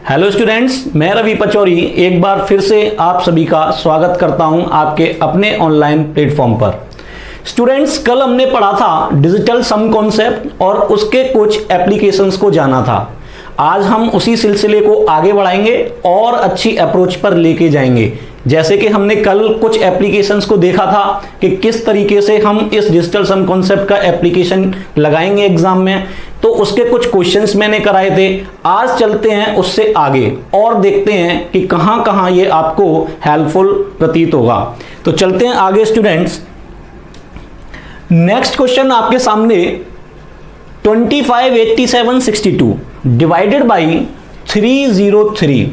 Hello students, मैं रवि पचौरी एक बार फिर से आप सभी का स्वागत करता हूं आपके अपने ऑनलाइन प्लेटफॉर्म पर। स्टूडेंट्स, कल हमने पढ़ा था डिजिटल सम कॉन्सेप्ट और उसके कुछ एप्लीकेशंस को जाना था। आज हम उसी सिलसिले को आगे बढ़ाएंगे और अच्छी अप्रोच पर लेके जाएंगे। जैसे कि हमने कल कुछ एप्लीकेशंस को देखा था कि किस तरीके से हम इस डिजिटल सम कॉन्सेप्ट का एप्लीकेशन लगाएंगे एग्जाम में, तो उसके कुछ क्वेश्चंस मैंने कराए थे। आज चलते हैं उससे आगे और देखते हैं कि कहां कहां ये आपको हेल्पफुल प्रतीत होगा। तो चलते हैं आगे स्टूडेंट्स। नेक्स्ट क्वेश्चन आपके सामने 258762 डिवाइडेड बाई 303।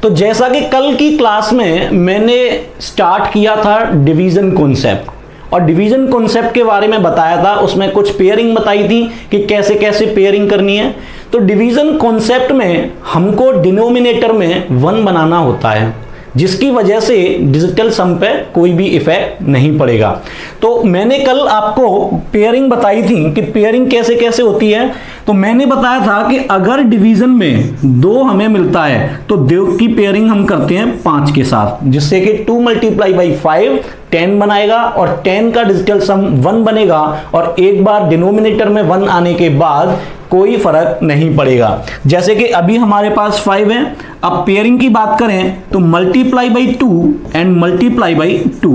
तो जैसा कि कल की क्लास में मैंने स्टार्ट किया था डिवीजन कॉन्सेप्ट, और डिवीजन कॉन्सेप्ट के बारे में बताया था, उसमें कुछ पेयरिंग बताई थी कि कैसे कैसे पेयरिंग करनी है। तो डिवीजन कॉन्सेप्ट में हमको डिनोमिनेटर में 1 बनाना होता है, जिसकी वजह से डिजिटल सम पे कोई भी इफेक्ट नहीं पड़ेगा। तो मैंने कल आपको पेयरिंग बताई थी कि पेयरिंग कैसे कैसे होती है। तो मैंने बताया था कि अगर डिवीजन में 2 हमें मिलता है तो 2 की पेयरिंग हम करते हैं 5 के साथ, जिससे कि 2 × 5 10 बनाएगा और 10 का डिजिटल सम 1 बनेगा। और एक बार डिनोमिनेटर में 1 आने के बाद कोई फर्क नहीं पड़ेगा। जैसे कि अभी हमारे पास 5 है। अब पेयरिंग की बात करें तो multiply by 2 and multiply by 2,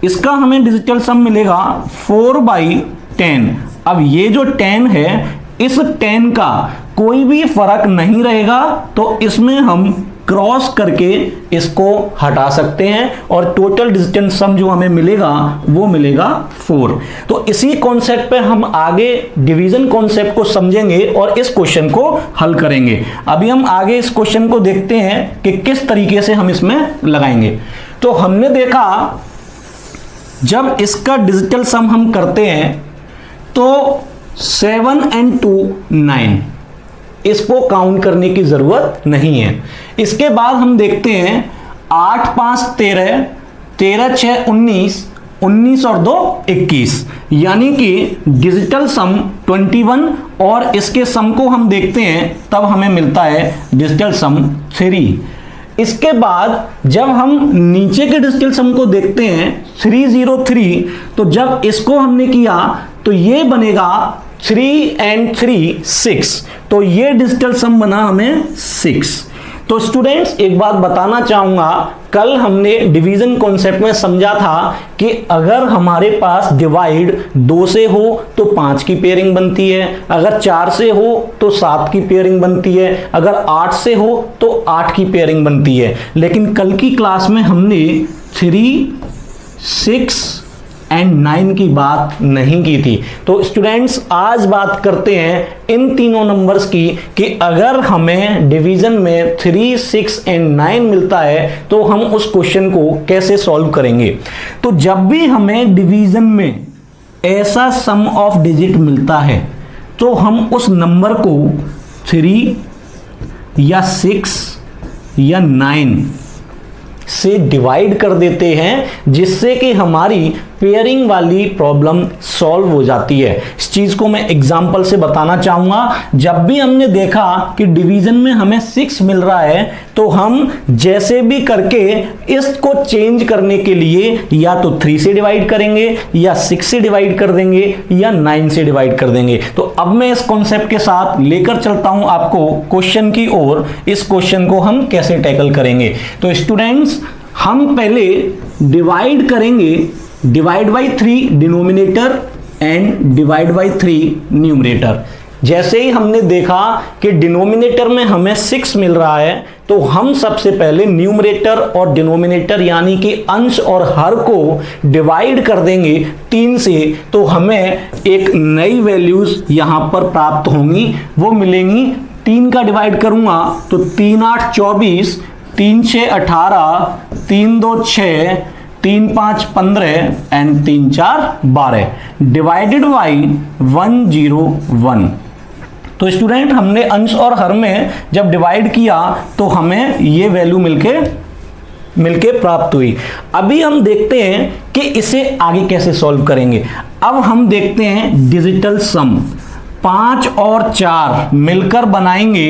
इसका हमें डिजिटल सम मिलेगा 4/10। अब ये जो 10 है, इस 10 का कोई भी फर्क नहीं रहेगा, तो इसमें हम क्रॉस करके इसको हटा सकते हैं और टोटल डिजिटल सम जो हमें मिलेगा वो मिलेगा 4। तो इसी कॉन्सेप्ट पे हम आगे डिवीजन कॉन्सेप्ट को समझेंगे और इस क्वेश्चन को हल करेंगे। अभी हम आगे इस क्वेश्चन को देखते हैं कि किस तरीके से हम इसमें लगाएंगे। तो हमने देखा जब इसका डिजिटल सम हम करते हैं तो 7 and 2 9, इसको काउंट करने की जरूरत नहीं है। इसके बाद हम देखते हैं 8 5 13, 13 6 19, 19 और 2 21, यानी कि डिजिटल सम 21। और इसके सम को हम देखते हैं तब हमें मिलता है डिजिटल सम 3। इसके बाद जब हम नीचे के डिजिटल सम को देखते हैं 303, तो जब इसको हमने किया तो ये बनेगा 3 and 3 6, तो ये डिजिटल सम बना हमें 6। तो स्टूडेंट्स, एक बात बताना चाहूंगा, कल हमने डिवीजन कॉन्सेप्ट में समझा था कि अगर हमारे पास डिवाइड 2 से हो तो 5 की पेयरिंग बनती है, अगर 4 से हो तो 7 की पेयरिंग बनती है, अगर 8 से हो तो 8 की पेयरिंग बनती है। लेकिन कल की क्लास में हमने 3, 6 एंड 9 की बात नहीं की थी। तो स्टूडेंट्स, आज बात करते हैं इन तीनों नंबर्स की कि अगर हमें डिवीजन में 3, 6 एंड 9 मिलता है तो हम उस क्वेश्चन को कैसे सॉल्व करेंगे। तो जब भी हमें डिवीजन में ऐसा सम ऑफ डिजिट मिलता है तो हम उस नंबर को 3 या 6 या 9 से डिवाइड कर देते हैं, जिससे कि हमारी पेयरिंग वाली प्रॉब्लम सॉल्व हो जाती है। इस चीज को मैं एग्जांपल से बताना चाहूंगा। जब भी हमने देखा कि डिवीजन में हमें 6 मिल रहा है तो हम जैसे भी करके इसको चेंज करने के लिए या तो 3 से डिवाइड करेंगे या 6 से डिवाइड कर देंगे या 9 से डिवाइड कर देंगे। तो अब मैं इस कॉन्सेप्ट के साथ लेकर चलता हूं आपको क्वेश्चन की ओर। इस क्वेश्चन को हम कैसे टैकल करेंगे। तो स्टूडेंट्स, हम पहले डिवाइड करेंगे, divide by 3 denominator and divide by 3 numerator. जैसे ही हमने देखा कि डिनोमिनेटर में हमें 6 मिल रहा है तो हम सबसे पहले न्यूमरेटर और डिनोमिनेटर यानी कि अंश और हर को डिवाइड कर देंगे 3 से, तो हमें एक नई वैल्यूज यहां पर प्राप्त होंगी, वो मिलेंगी। 3 का डिवाइड करूंगा तो 3 8 24, 3 6 18, 3 2 6, 3 5 15 एंड 3 4 12 डिवाइडेड बाई 101। तो स्टूडेंट, हमने अंश और हर में जब डिवाइड किया तो हमें ये वैल्यू मिलके प्राप्त हुई। अभी हम देखते हैं कि इसे आगे कैसे सॉल्व करेंगे। अब हम देखते हैं डिजिटल सम। 5 और 4 मिलकर बनाएंगे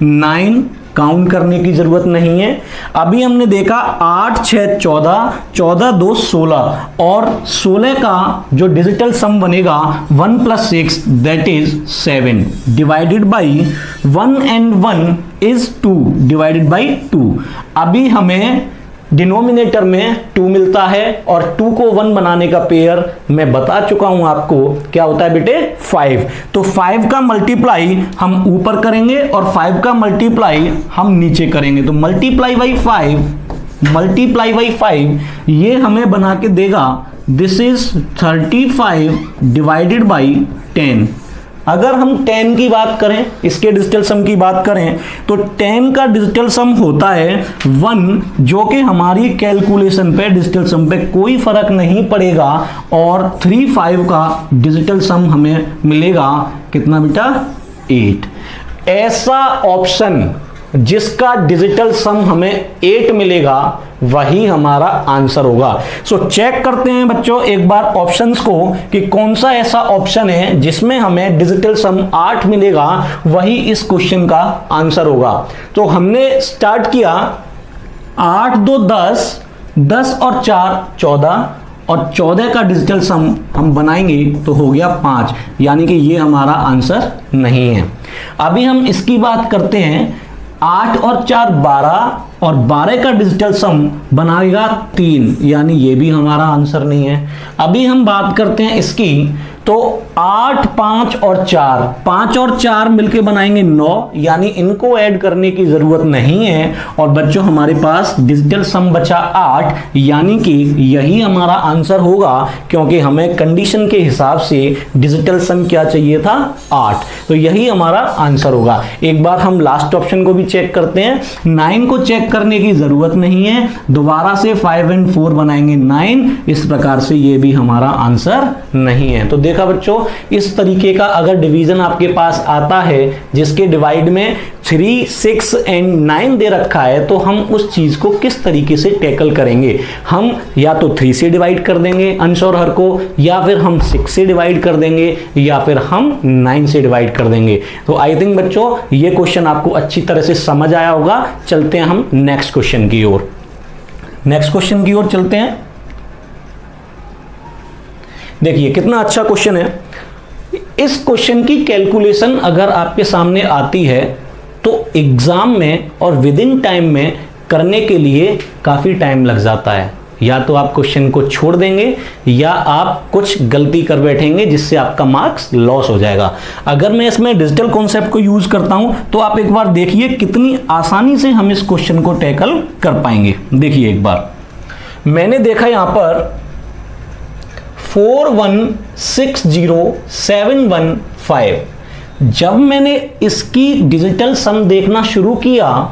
9 काउंट करने की जरूरत नहीं है। अभी हमने देखा 8 6 14, 14 2 16 और 16 का जो डिजिटल सम बनेगा 1 + 6 that is 7 divided by 1 and 1 is 2 divided by 2। अभी हमें डिनोमिनेटर में 2 मिलता है और 2 को 1 बनाने का पेयर मैं बता चुका हूं आपको क्या होता है बेटे 5। तो 5 का मल्टीप्लाई हम ऊपर करेंगे और 5 का मल्टीप्लाई हम नीचे करेंगे। तो मल्टीप्लाई बाई 5 ये हमें बना के देगा दिस इज 35 डिवाइडेड बाई 10। अगर हम 10 की बात करें, इसके डिजिटल सम की बात करें तो 10 का डिजिटल सम होता है 1, जो कि हमारी कैलकुलेशन पे डिजिटल सम पे कोई फर्क नहीं पड़ेगा। और 35 का डिजिटल सम हमें मिलेगा कितना बेटा 8। ऐसा ऑप्शन जिसका डिजिटल सम हमें 8 मिलेगा वही हमारा आंसर होगा। सो चेक करते हैं बच्चों एक बार ऑप्शंस को कि कौन सा ऐसा ऑप्शन है जिसमें हमें डिजिटल सम 8 मिलेगा, वही इस क्वेश्चन का आंसर होगा। तो हमने स्टार्ट किया 8 2 10, 10 और 4 14 और 14 का डिजिटल सम हम बनाएंगे तो हो गया 5, यानी कि ये हमारा आंसर नहीं है। अभी हम इसकी बात करते हैं 8 और 4 12 और 12 का डिजिटल सम बनाएगा 3, यानी ये भी हमारा आंसर नहीं है। अभी हम बात करते हैं इसकी तो 8 5 और 4, 5 और 4 मिलके बनाएंगे 9, यानी इनको ऐड करने की जरूरत नहीं है। और बच्चों हमारे पास डिजिटल सम बचा 8, यानी कि यही हमारा आंसर होगा, क्योंकि हमें कंडीशन के हिसाब से डिजिटल सम क्या चाहिए था 8, तो यही हमारा आंसर होगा। एक बार हम लास्ट ऑप्शन को भी चेक करते हैं। 9 को चेक करने की जरूरत नहीं है, दोबारा से 5 और 4 बनाएंगे 9, इस प्रकार से ये भी हमारा आंसर नहीं है। तो देखा बच्चों, इस तरीके का अगर डिवीजन आपके पास आता है जिसके डिवाइड में 3 6 एंड 9 दे रखा है, तो हम उस चीज को किस तरीके से टैकल करेंगे। हम या तो 3 से डिवाइड कर देंगे अंश और हर को, या फिर हम 6 से डिवाइड कर देंगे, या फिर हम 9 से डिवाइड कर देंगे। तो आई थिंक बच्चों ये क्वेश्चन आपको अच्छी तरह से समझ आया होगा। चलते हैं हम नेक्स्ट क्वेश्चन की ओर। नेक्स्ट क्वेश्चन की ओर चलते हैं। देखिए कितना अच्छा क्वेश्चन है। इस क्वेश्चन की कैलकुलेशन अगर आपके सामने आती है तो एग्जाम में और विद इन टाइम में करने के लिए काफी टाइम लग जाता है। या तो आप क्वेश्चन को छोड़ देंगे या आप कुछ गलती कर बैठेंगे जिससे आपका मार्क्स लॉस हो जाएगा। अगर मैं इसमें डिजिटल कॉन्सेप्ट को यूज करता हूं तो आप एक बार देखिए कितनी आसानी से हम इस क्वेश्चन को टैकल कर पाएंगे। देखिए एक बार मैंने देखा यहां पर 4160715। जब मैंने इसकी डिजिटल सम देखना शुरू किया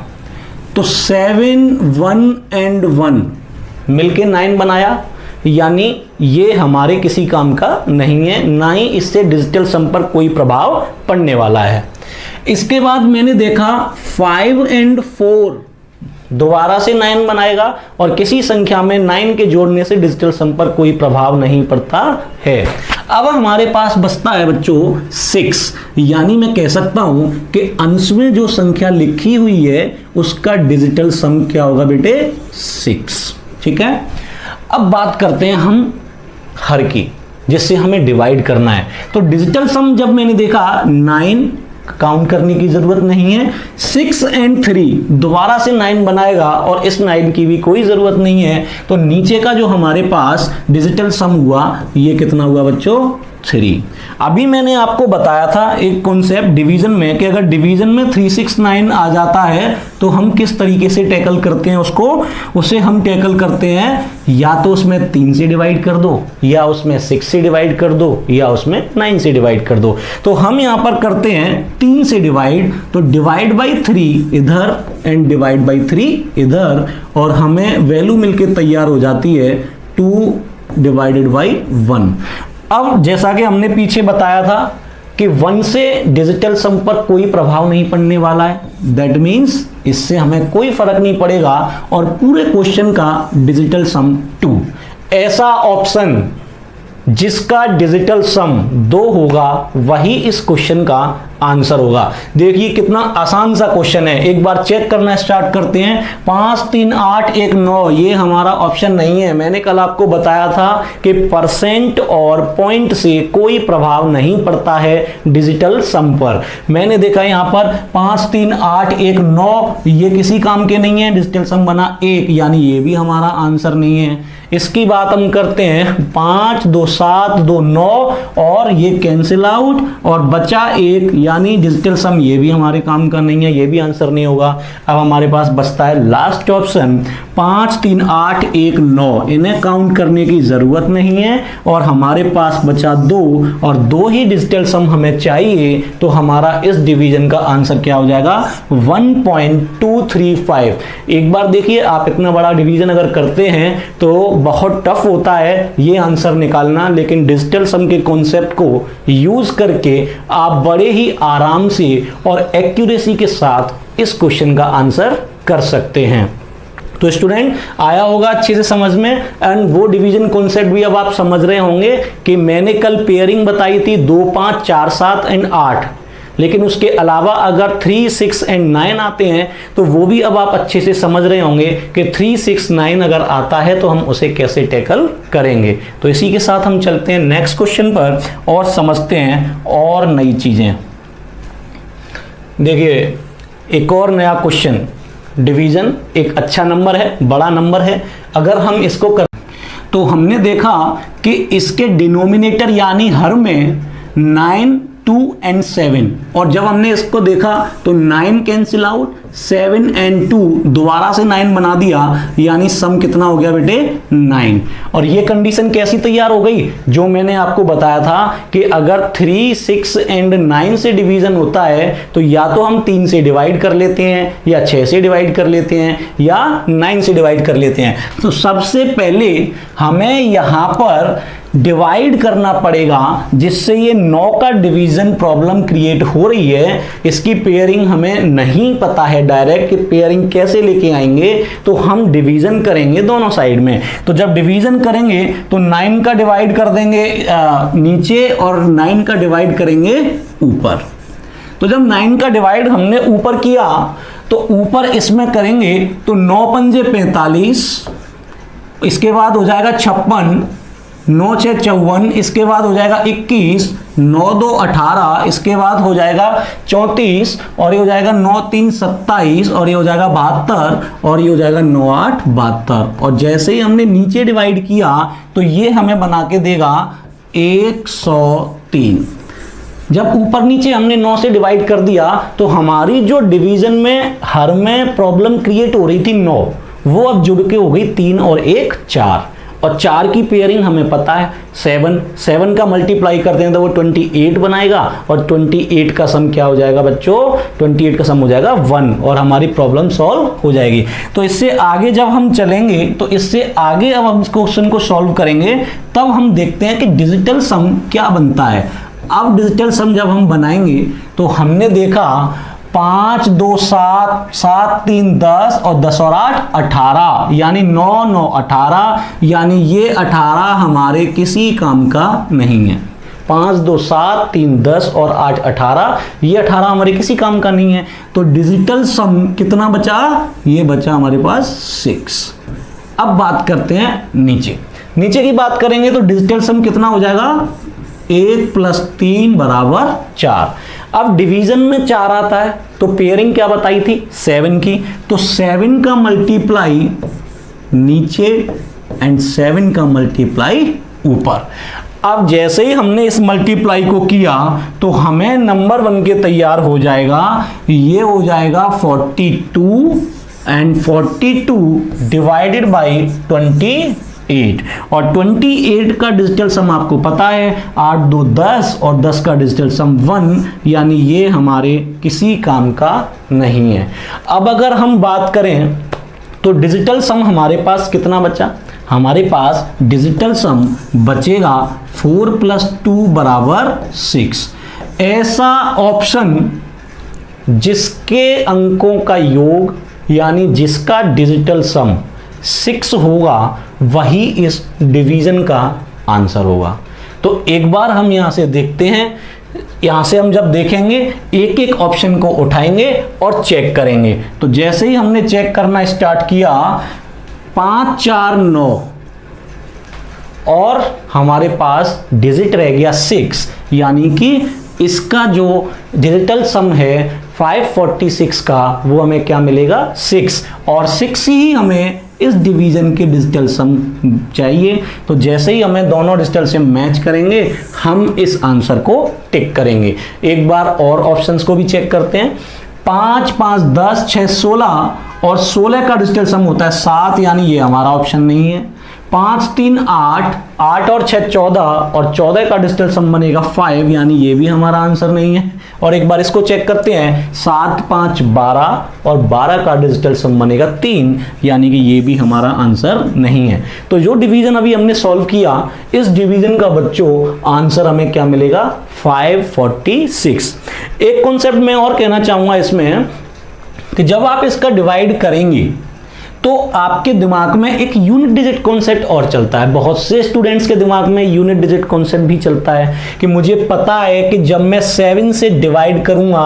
तो 7 1 एंड 1 मिलके 9 बनाया, यानी ये हमारे किसी काम का नहीं है, ना ही इससे डिजिटल सम पर कोई प्रभाव पड़ने वाला है। इसके बाद मैंने देखा 5 एंड 4 दोबारा से 9 बनाएगा और किसी संख्या में 9 के जोड़ने से डिजिटल सम पर कोई प्रभाव नहीं पड़ता है। अब हमारे पास बचता है बच्चों 6, यानी मैं कह सकता हूं कि अंश में जो संख्या लिखी हुई है उसका डिजिटल सम क्या होगा बेटे 6। ठीक है, अब बात करते हैं हम हर की, जिससे हमें डिवाइड करना है। तो डिजिटल सम जब मैंने देखा 9 काउंट करने की जरूरत नहीं है, 6 एंड 3 दोबारा से 9 बनाएगा और इस 9 की भी कोई जरूरत नहीं है। तो नीचे का जो हमारे पास डिजिटल सम हुआ ये कितना हुआ बच्चों 3। अभी मैंने आपको बताया था एक कॉन्सेप्ट डिवीजन में कि अगर डिवीजन में 369 आ जाता है तो हम किस तरीके से टैकल करते हैं उसे हम टैकल करते हैं या तो उसमें 3 से डिवाइड कर दो, या उसमें 6 से डिवाइड कर दो, या उसमें 9 से डिवाइड कर दो। तो हम यहां पर करते हैं 3 से डिवाइड, तो डिवाइड बाई 3 इधर एंड डिवाइड बाई 3 इधर, और हमें वैल्यू मिलके तैयार हो जाती है 2 डिवाइडेड बाई 1। अब जैसा कि हमने पीछे बताया था कि 1 से डिजिटल सम पर कोई प्रभाव नहीं पड़ने वाला है, दैट मीन्स इससे हमें कोई फर्क नहीं पड़ेगा और पूरे क्वेश्चन का डिजिटल सम 2। ऐसा ऑप्शन जिसका डिजिटल सम 2 होगा वही इस क्वेश्चन का आंसर होगा। देखिए कितना आसान सा क्वेश्चन है, एक बार चेक करना स्टार्ट करते हैं। 5 3 8 1 9 ये हमारा ऑप्शन नहीं है। मैंने कल आपको बताया था कि परसेंट और पॉइंट से कोई प्रभाव नहीं पड़ता है डिजिटल सम पर। मैंने देखा यहां पर 5 3 8 1 9 ये किसी काम के नहीं है, डिजिटल सम बना 1, यानी ये भी हमारा आंसर नहीं है। इसकी बात हम करते हैं 5 2 7 2 9 और ये कैंसिल आउट और बचा 1, यानी डिजिटल सम ये भी हमारे काम का नहीं है, ये भी आंसर नहीं होगा। अब हमारे पास बचता है लास्ट ऑप्शन 5 3 8 1 9, इन्हें काउंट करने की जरूरत नहीं है और हमारे पास बचा 2 और 2 ही डिजिटल सम हमें चाहिए, तो हमारा इस डिवीजन का आंसर क्या हो जाएगा 1.235। एक बार देखिए, आप इतना बड़ा डिवीजन अगर करते हैं तो बहुत टफ होता है ये आंसर निकालना, लेकिन डिजिटल सम के कॉन्सेप्ट को यूज करके आप बड़े ही आराम से और एक्यूरेसी के साथ इस क्वेश्चन का आंसर कर सकते हैं। तो स्टूडेंट आया होगा अच्छे से समझ में, एंड वो डिवीजन कॉन्सेप्ट भी अब आप समझ रहे होंगे कि मैंने कल पेयरिंग बताई थी 2 5 4 7 एंड 8, लेकिन उसके अलावा अगर 3 6 एंड 9 आते हैं तो वो भी अब आप अच्छे से समझ रहे होंगे कि 3 6 9 अगर आता है तो हम उसे कैसे टैकल करेंगे। तो इसी के साथ हम चलते हैं नेक्स्ट क्वेश्चन पर और समझते हैं और नई चीजें। देखिए एक और नया क्वेश्चन, डिवीजन एक अच्छा नंबर है, बड़ा नंबर है। अगर हम इसको कर तो हमने देखा कि इसके डिनोमिनेटर यानी हर में 9 2 एंड 7, और जब हमने इसको देखा तो 9 कैंसिल आउट, 7 एंड 2 दोबारा से 9 बना दिया, यानी सम कितना हो गया बेटे 9। और ये कंडीशन कैसी तैयार हो गई, जो मैंने आपको बताया था कि अगर 3 6 एंड 9 से डिवीजन होता है तो या तो हम 3 से डिवाइड कर लेते हैं, या 6 से डिवाइड कर लेते हैं, या 9 से डिवाइड कर लेते हैं। तो सबसे पहले हमें यहां पर डिवाइड करना पड़ेगा, जिससे ये 9 का डिवीजन प्रॉब्लम क्रिएट हो रही है। इसकी पेयरिंग हमें नहीं पता है डायरेक्ट कि पेयरिंग कैसे लेके आएंगे, तो हम डिवीजन करेंगे दोनों साइड में। तो जब डिवीजन करेंगे तो 9 का डिवाइड कर देंगे नीचे और 9 का डिवाइड करेंगे ऊपर। तो जब 9 का डिवाइड हमने ऊपर किया तो ऊपर इसमें करेंगे तो 9 पंजे 45, इसके बाद हो जाएगा 56, 9 6 54, इसके बाद हो जाएगा 21, 9 2 18, इसके बाद हो जाएगा 34, और ये हो जाएगा 9 3 27, और ये हो जाएगा 72, और ये हो जाएगा 9 8 72। और जैसे ही हमने नीचे डिवाइड किया तो ये हमें बना के देगा 103। जब ऊपर नीचे हमने 9 से डिवाइड कर दिया तो हमारी जो डिवीजन में हर में प्रॉब्लम क्रिएट हो रही थी 9, वो अब जुड़ के हो गई 3 और 1 4, और 4 की पेयरिंग हमें पता है 7 का मल्टीप्लाई करते हैं तो वो 28 बनाएगा, और 28 का सम क्या हो जाएगा बच्चों, 28 का सम हो जाएगा 1, और हमारी प्रॉब्लम सॉल्व हो जाएगी। तो इससे आगे जब हम चलेंगे तो इससे आगे अब हम इस क्वेश्चन को सॉल्व करेंगे, तब हम देखते हैं कि डिजिटल सम क्या बनता है। अब डिजिटल सम जब हम बनाएंगे तो हमने देखा 5 2 7 7 3 10 और 10 और 8 18, यानी 9 9 18, यानी ये 18 हमारे किसी काम का नहीं है। 5 2 7 3 10 और 8 18, ये 18 हमारे किसी काम का नहीं है। तो डिजिटल सम कितना बचा, ये बचा हमारे पास 6। अब बात करते हैं नीचे की बात करेंगे तो डिजिटल सम कितना हो जाएगा, 1 + 3 = 4। अब डिवीजन में 4 आता है तो पेयरिंग क्या बताई थी 7 की, तो 7 का मल्टीप्लाई नीचे एंड 7 का मल्टीप्लाई ऊपर। अब जैसे ही हमने इस मल्टीप्लाई को किया तो हमें नंबर बन के तैयार हो जाएगा, ये हो जाएगा 42 एंड 42 डिवाइडेड बाई 28, और 28 का डिजिटल सम आपको पता है 8 2 10 और 10 का डिजिटल सम 1, यानी ये हमारे किसी काम का नहीं है। अब अगर हम बात करें तो डिजिटल सम हमारे पास कितना बचा, हमारे पास डिजिटल सम बचेगा 4 + 2 = 6। ऐसा ऑप्शन जिसके अंकों का योग यानी जिसका डिजिटल सम 6 होगा वही इस डिवीजन का आंसर होगा। तो एक बार हम यहां से देखते हैं यहां से हम जब देखेंगे एक एक ऑप्शन को उठाएंगे और चेक करेंगे। तो जैसे ही हमने चेक करना स्टार्ट किया 5 4 9 और हमारे पास डिजिट रह गया 6, यानी कि इसका जो डिजिटल सम है 546 का वो हमें क्या मिलेगा 6, और 6 ही हमें इस डिवीजन के डिजिटल सम चाहिए। तो जैसे ही हमें दोनों डिजिटल सम मैच करेंगे हम इस आंसर को टिक करेंगे। एक बार और ऑप्शंस को भी चेक करते हैं। 5 5 10 6 16 और 16 का डिजिटल सम होता है 7, यानी ये हमारा ऑप्शन नहीं है। 5 3 8 8 और 6 14 और 14 का डिजिटल सम बनेगा 5, यानी ये भी हमारा आंसर नहीं है। और एक बार इसको चेक करते हैं 7 5 12 और 12 का डिजिटल सम बनेगा 3, यानी कि ये भी हमारा आंसर नहीं है। तो जो डिवीजन अभी हमने सॉल्व किया इस डिवीजन का बच्चों आंसर हमें क्या मिलेगा 546। एक कॉन्सेप्ट मैं और कहना चाहूंगा इसमें कि जब आप इसका डिवाइड करेंगे तो आपके दिमाग में एक यूनिट डिजिट कॉन्सेप्ट और चलता है। बहुत से स्टूडेंट्स के दिमाग में यूनिट डिजिट कॉन्सेप्ट भी चलता है कि मुझे पता है कि जब मैं 7 से डिवाइड करूंगा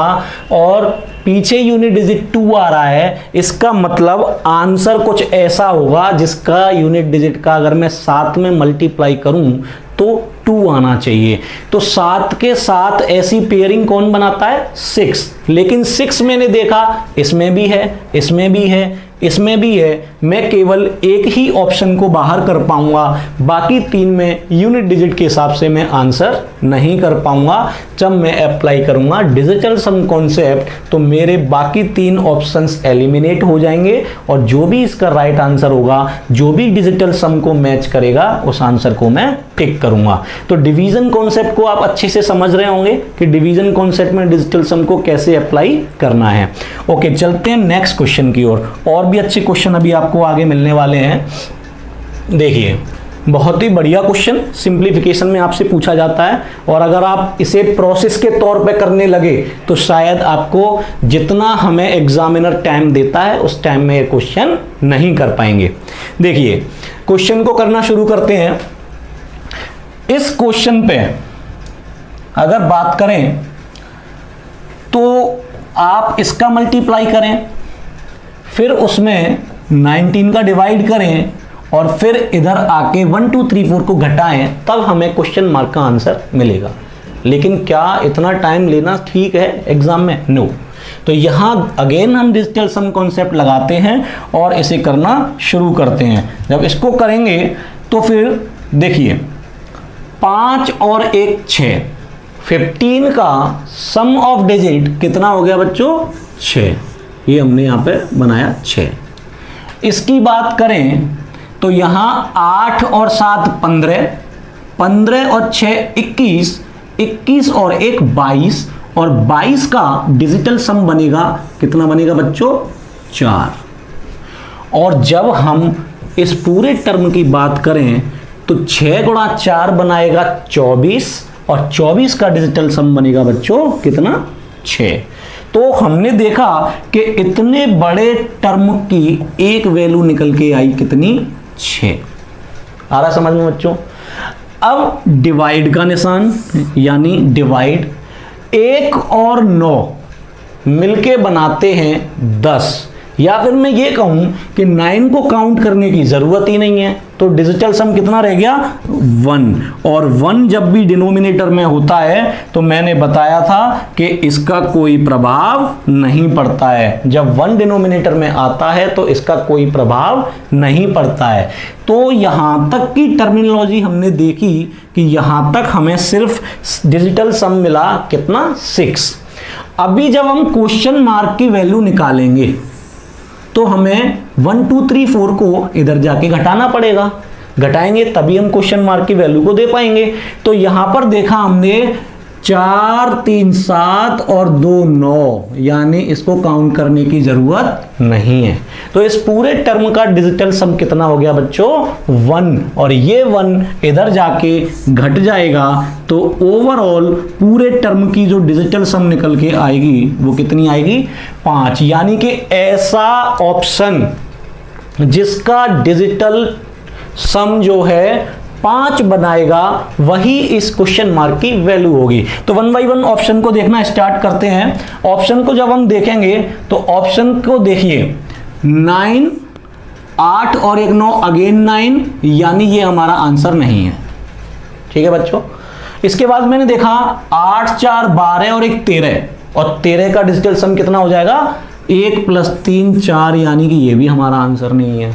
और पीछे यूनिट डिजिट 2 आ रहा है, इसका मतलब आंसर कुछ ऐसा होगा जिसका यूनिट डिजिट का अगर मैं 7 में मल्टीप्लाई करूं तो 2 आना चाहिए। तो 7 के साथ ऐसी पेयरिंग कौन बनाता है 6, लेकिन 6 मैंने देखा इसमें भी है, इसमें भी है, इसमें भी है। मैं केवल एक ही ऑप्शन को बाहर कर पाऊंगा, बाकी 3 में यूनिट डिजिट के हिसाब से मैं आंसर नहीं कर पाऊंगा। जब मैं अप्लाई करूंगा डिजिटल सम कॉन्सेप्ट तो मेरे बाकी 3 ऑप्शंस एलिमिनेट हो जाएंगे और जो भी इसका राइट आंसर होगा, जो भी डिजिटल सम को मैच करेगा उस आंसर को मैं टिक करूंगा। तो डिवीजन कॉन्सेप्ट को आप अच्छे से समझ रहे होंगे कि डिवीजन कॉन्सेप्ट में डिजिटल सम को कैसे अप्लाई करना है। ओके, चलते हैं नेक्स्ट क्वेश्चन की ओर। और भी अच्छे क्वेश्चन अभी आपको आगे मिलने वाले हैं। देखिए, बहुत ही बढ़िया क्वेश्चन सिंप्लीफिकेशन में आपसे पूछा जाता है, और अगर आप इसे प्रोसेस के तौर पे करने लगे तो शायद आपको जितना हमें एग्जामिनर टाइम देता है उस टाइम में ये क्वेश्चन नहीं कर पाएंगे। देखिए, क्वेश्चन को करना शुरू करते हैं। इस क्वेश्चन पे अगर बात करें तो आप इसका मल्टीप्लाई करें, फिर उसमें 19 का डिवाइड करें और फिर इधर आके 1 2 3 4 को घटाएं, तब हमें क्वेश्चन मार्क का आंसर मिलेगा। लेकिन क्या इतना टाइम लेना ठीक है एग्जाम में? नो। तो यहां अगेन हम डिजिटल सम कॉन्सेप्ट लगाते हैं और इसे करना शुरू करते हैं। जब इसको करेंगे तो फिर देखिए 5 और 1 6, 15 का सम ऑफ डिजिट कितना हो गया बच्चों 6, ये हमने यहाँ पे बनाया 6। इसकी बात करें तो यहाँ 8 और 7 15, 15 और 6 21, 21 और 1 22 और 22 का डिजिटल सम बनेगा कितना बनेगा बच्चों 4। और जब हम इस पूरे टर्म की बात करें तो 6 गुणा 4 बनाएगा 24 और 24 का डिजिटल सम बनेगा बच्चों कितना 6। तो हमने देखा कि इतने बड़े टर्म की एक वैल्यू निकल के आई कितनी 6। आ रहा समझ में बच्चों? अब डिवाइड का निशान, यानी डिवाइड 1 और 9 मिलके बनाते हैं 10, या फिर मैं ये कहूं कि 9 को काउंट करने की जरूरत ही नहीं है। तो डिजिटल सम कितना रह गया 1, और 1 जब भी डिनोमिनेटर में होता है तो मैंने बताया था कि इसका कोई प्रभाव नहीं पड़ता है। जब 1 डिनोमिनेटर में आता है तो इसका कोई प्रभाव नहीं पड़ता है। तो यहां तक की टर्मिनोलॉजी हमने देखी कि यहां तक हमें सिर्फ डिजिटल सम मिला कितना 6। अभी जब हम क्वेश्चन मार्क की वैल्यू निकालेंगे तो हमें 1 2 3 4 को इधर जाके घटाना पड़ेगा, घटाएंगे तभी हम क्वेश्चन मार्क की वैल्यू को दे पाएंगे। तो यहां पर देखा हमने 4 3 7 और 2 9, यानी इसको काउंट करने की जरूरत नहीं है। तो इस पूरे टर्म का डिजिटल सम कितना हो गया बच्चों 1, और ये 1 इधर जाके घट जाएगा तो ओवरऑल पूरे टर्म की जो डिजिटल सम निकल के आएगी वो कितनी आएगी 5। यानी कि ऐसा ऑप्शन जिसका डिजिटल सम जो है 5 बनाएगा वही इस क्वेश्चन मार्क की वैल्यू होगी। तो वन बाय वन ऑप्शन को देखना स्टार्ट करते हैं। ऑप्शन को जब हम देखेंगे तो ऑप्शन को देखिए 9, 8 और 1 9, अगेन 9, यानी ये हमारा आंसर नहीं है। ठीक है बच्चों। इसके बाद मैंने देखा 8 4 12 और 1 13, और 13 का डिजिटल सम कितना हो जाएगा 1 + 3 4, यानी कि ये भी हमारा आंसर नहीं है।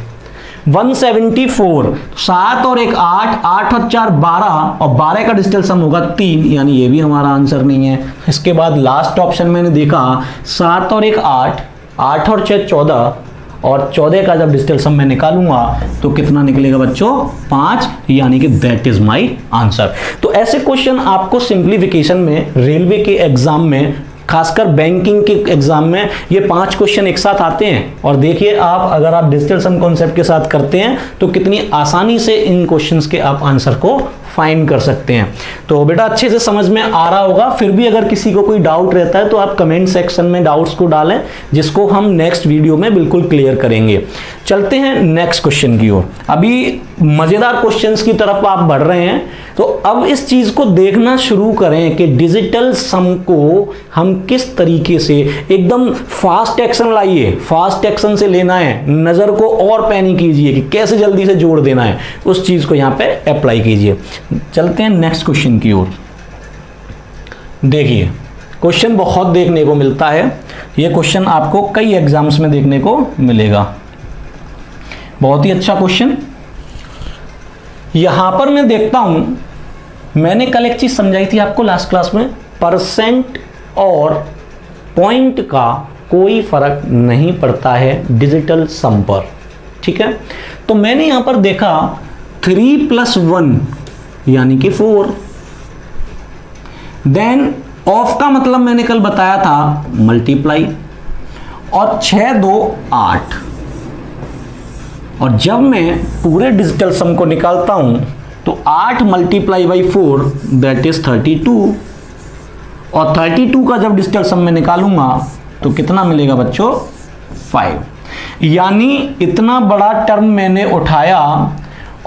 174, 7 और 1 8, 8 और 4 12, और 12 का डिजिटल सम होगा 3, यानी ये भी हमारा आंसर नहीं है। इसके बाद लास्ट ऑप्शन मैंने देखा 7 और 1 8, 8 और 6 14, और 14 का जब डिजिटल सम मैं निकालूंगा तो कितना निकलेगा बच्चों 5, यानी कि दैट इज माय आंसर। तो ऐसे क्वेश्चन आपको सिंप्लीफिकेशन में, रेलवे के एग्जाम में, खासकर बैंकिंग के एग्जाम में ये 5 क्वेश्चन एक साथ आते हैं। और देखिए आप अगर आप डिजिटल सम कॉन्सेप्ट के साथ करते हैं तो कितनी आसानी से इन क्वेश्चंस के आप आंसर को फाइंड कर सकते हैं। तो बेटा अच्छे से समझ में आ रहा होगा। फिर भी अगर किसी को कोई डाउट रहता है तो आप कमेंट सेक्शन में डाउट्स को डालें, जिसको हम नेक्स्ट वीडियो में बिल्कुल क्लियर करेंगे। चलते हैं नेक्स्ट क्वेश्चन की ओर। अभी मजेदार क्वेश्चंस की तरफ आप बढ़ रहे हैं, तो अब इस चीज को देखना शुरू करें कि डिजिटल सम को हम किस तरीके से एकदम फास्ट एक्शन लाइए, फास्ट एक्शन से लेना है, नजर को और पैनी कीजिए कि कैसे जल्दी से जोड़ देना है, उस चीज को यहां पे अप्लाई कीजिए। चलते हैं नेक्स्ट क्वेश्चन की ओर। देखिए क्वेश्चन बहुत देखने को मिलता है, यह क्वेश्चन आपको कई एग्जाम्स में देखने को मिलेगा। बहुत ही अच्छा क्वेश्चन। यहां पर मैं देखता हूं, मैंने कल एक चीज समझाई थी आपको लास्ट क्लास में, परसेंट और पॉइंट का कोई फर्क नहीं पड़ता है डिजिटल सम पर। ठीक है, तो मैंने यहां पर देखा 3 + 1 यानी कि 4, देन ऑफ का मतलब मैंने कल बताया था मल्टीप्लाई, और 6 2 8, और जब मैं पूरे डिजिटल सम को निकालता हूं तो 8 × 4 दैट इज 32, और 32 का जब डिजिटल सम में निकालूंगा तो कितना मिलेगा बच्चों 5। यानी इतना बड़ा टर्म मैंने उठाया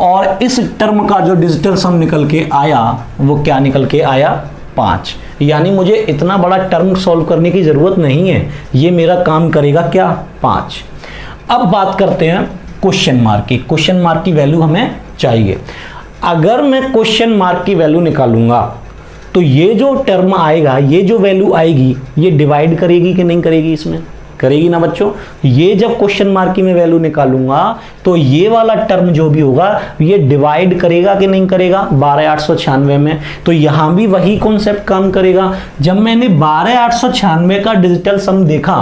और इस टर्म का जो डिजिटल सम निकल के आया वो क्या निकल के आया 5। यानी मुझे इतना बड़ा टर्म सॉल्व करने की जरूरत नहीं है, ये मेरा काम करेगा क्या 5। अब बात करते हैं क्वेश्चन मार्क की। क्वेश्चन मार्क की वैल्यू हमें चाहिए। अगर मैं क्वेश्चन मार्क की वैल्यू निकालूंगा तो ये जो टर्म आएगा, ये जो वैल्यू आएगी, ये डिवाइड करेगी कि नहीं करेगी? इसमें करेगी ना बच्चों। ये जब क्वेश्चन मार्क की मैं वैल्यू निकालूंगा तो ये वाला टर्म जो भी होगा ये डिवाइड करेगा कि नहीं करेगा 12896 में। तो यहां भी वही कॉन्सेप्ट काम करेगा। जब मैंने 12896 का डिजिटल सम देखा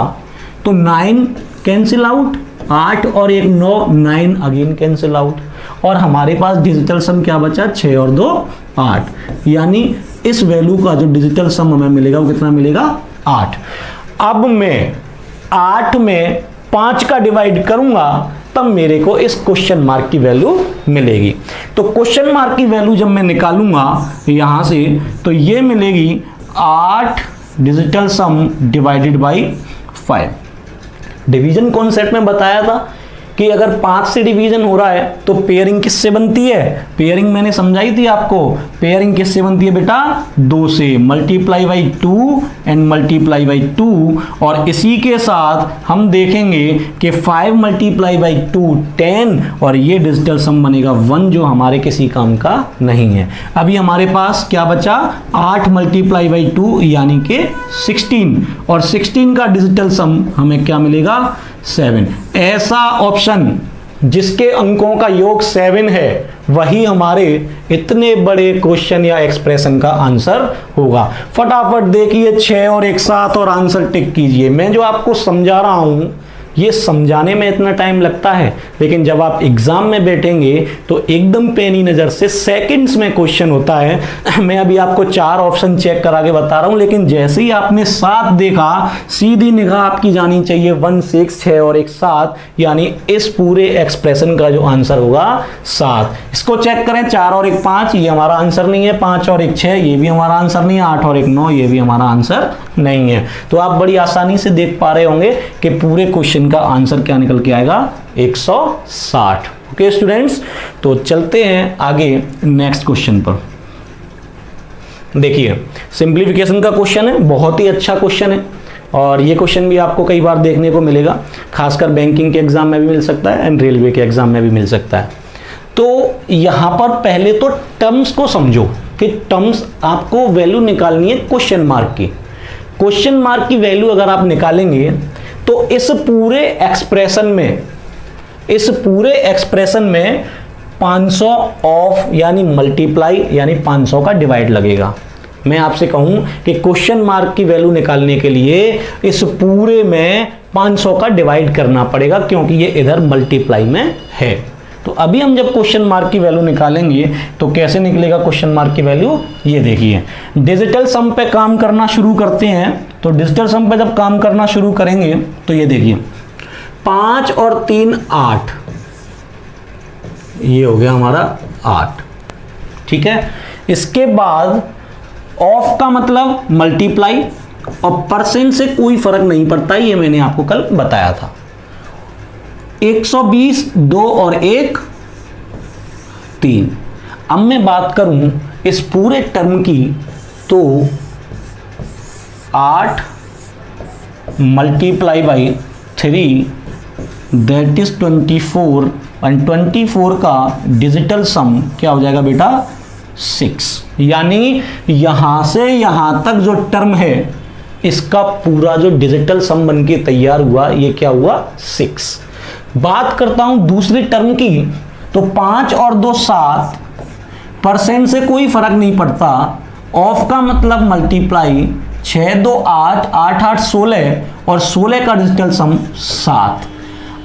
तो 9 कैंसिल आउट, 8 और 1 9, 9 अगेन कैंसिल आउट, और हमारे पास डिजिटल सम क्या बचा 6 और 2 8। यानी इस वैल्यू का जो डिजिटल सम हमें मिलेगा वो कितना मिलेगा 8। अब मैं 8 में 5 का डिवाइड करूंगा तब मेरे को इस क्वेश्चन मार्क की वैल्यू मिलेगी। तो क्वेश्चन मार्क की वैल्यू जब मैं निकालूंगा यहां से तो ये मिलेगी 8 digital some divided by 5। Division concept में बताया था कि अगर 5 से डिवीजन हो रहा है तो पेयरिंग किससे बनती है? पेयरिंग मैंने समझाई थी आपको। पेयरिंग किससे बनती है बेटा? 2 से, multiply by 2 and multiply by 2। और इसी के साथ हम देखेंगे कि 5 मल्टीप्लाई बाई 2 10, और ये डिजिटल सम बनेगा 1 जो हमारे किसी काम का नहीं है। अभी हमारे पास क्या बचा 8 मल्टीप्लाई बाई 2 यानी कि 16, और 16 का डिजिटल सम हमें क्या मिलेगा 7। ऐसा ऑप्शन जिसके अंकों का योग 7 है वही हमारे इतने बड़े क्वेश्चन या एक्सप्रेशन का आंसर होगा। फटाफट देखिए 6 और 1 7 और आंसर टिक कीजिए। मैं जो आपको समझा रहा हूं ये समझाने में इतना टाइम लगता है, लेकिन जब आप एग्जाम में बैठेंगे तो एकदम पैनी नज़र से सेकंड्स में क्वेश्चन होता है। मैं अभी आपको 4 ऑप्शन चेक करा के बता रहा हूं, लेकिन जैसे ही आपने 7 देखा सीधी निगाह आपकी जानी चाहिए 1 6 6 और 1 7, यानी इस पूरे एक्सप्रेशन का जो आंसर होगा 7। इसको चेक करें 4 और 1 5, ये हमारा आंसर नहीं है। 5 और 1 6, ये भी हमारा आंसर नहीं है। 8 और 1 9, ये भी हमारा आंसर नहीं है। तो आप बड़ी आसानी से देख पा रहे होंगे कि पूरे क्वेश्चन का आंसर क्या निकल के आएगा 160। ओके स्टूडेंट्स, तो चलते हैं आगे नेक्स्ट क्वेश्चन पर। देखिए सिंप्लीफिकेशन का क्वेश्चन है, बहुत ही अच्छा क्वेश्चन है और ये क्वेश्चन भी आपको कई बार देखने को मिलेगा, खासकर बैंकिंग के एग्जाम में भी मिल सकता है एंड रेलवे के एग्जाम में भी मिल सकता है। तो यहां पर पहले तो टर्म्स को समझो कि टर्म्स आपको वैल्यू निकालनी है क्वेश्चन मार्क की। क्वेश्चन मार्क की वैल्यू अगर आप निकालेंगे तो इस पूरे एक्सप्रेशन में 500 ऑफ यानी मल्टीप्लाई यानी 500 का डिवाइड लगेगा। मैं आपसे कहूं कि क्वेश्चन मार्क की वैल्यू निकालने के लिए इस पूरे में 500 का डिवाइड करना पड़ेगा क्योंकि ये इधर मल्टीप्लाई में है। तो अभी हम जब क्वेश्चन मार्क की वैल्यू निकालेंगे तो कैसे निकलेगा क्वेश्चन मार्क की वैल्यू, ये देखिए डिजिटल सम पे काम करना शुरू करते हैं। तो डिजिटल सम पे जब काम करना शुरू करेंगे तो ये देखिए 5 और 3 8, ये हो गया हमारा 8, ठीक है। इसके बाद ऑफ का मतलब मल्टीप्लाई और परसेंट से कोई फर्क नहीं पड़ता, ये मैंने आपको कल बताया था। 120 2 और 1 3। अब मैं बात करूं इस पूरे टर्म की तो 8 मल्टीप्लाई बाई 3 दैट इज 24 और 24 का डिजिटल सम क्या हो जाएगा बेटा 6। यानी यहां से यहां तक जो टर्म है इसका पूरा जो डिजिटल सम बन के तैयार हुआ ये क्या हुआ 6। बात करता हूं दूसरी टर्म की तो 5 और 2 7, परसेंट से कोई फर्क नहीं पड़ता, ऑफ का मतलब मल्टीप्लाई 6 2 8 8 8 16 और 16 का डिजिटल सम 7।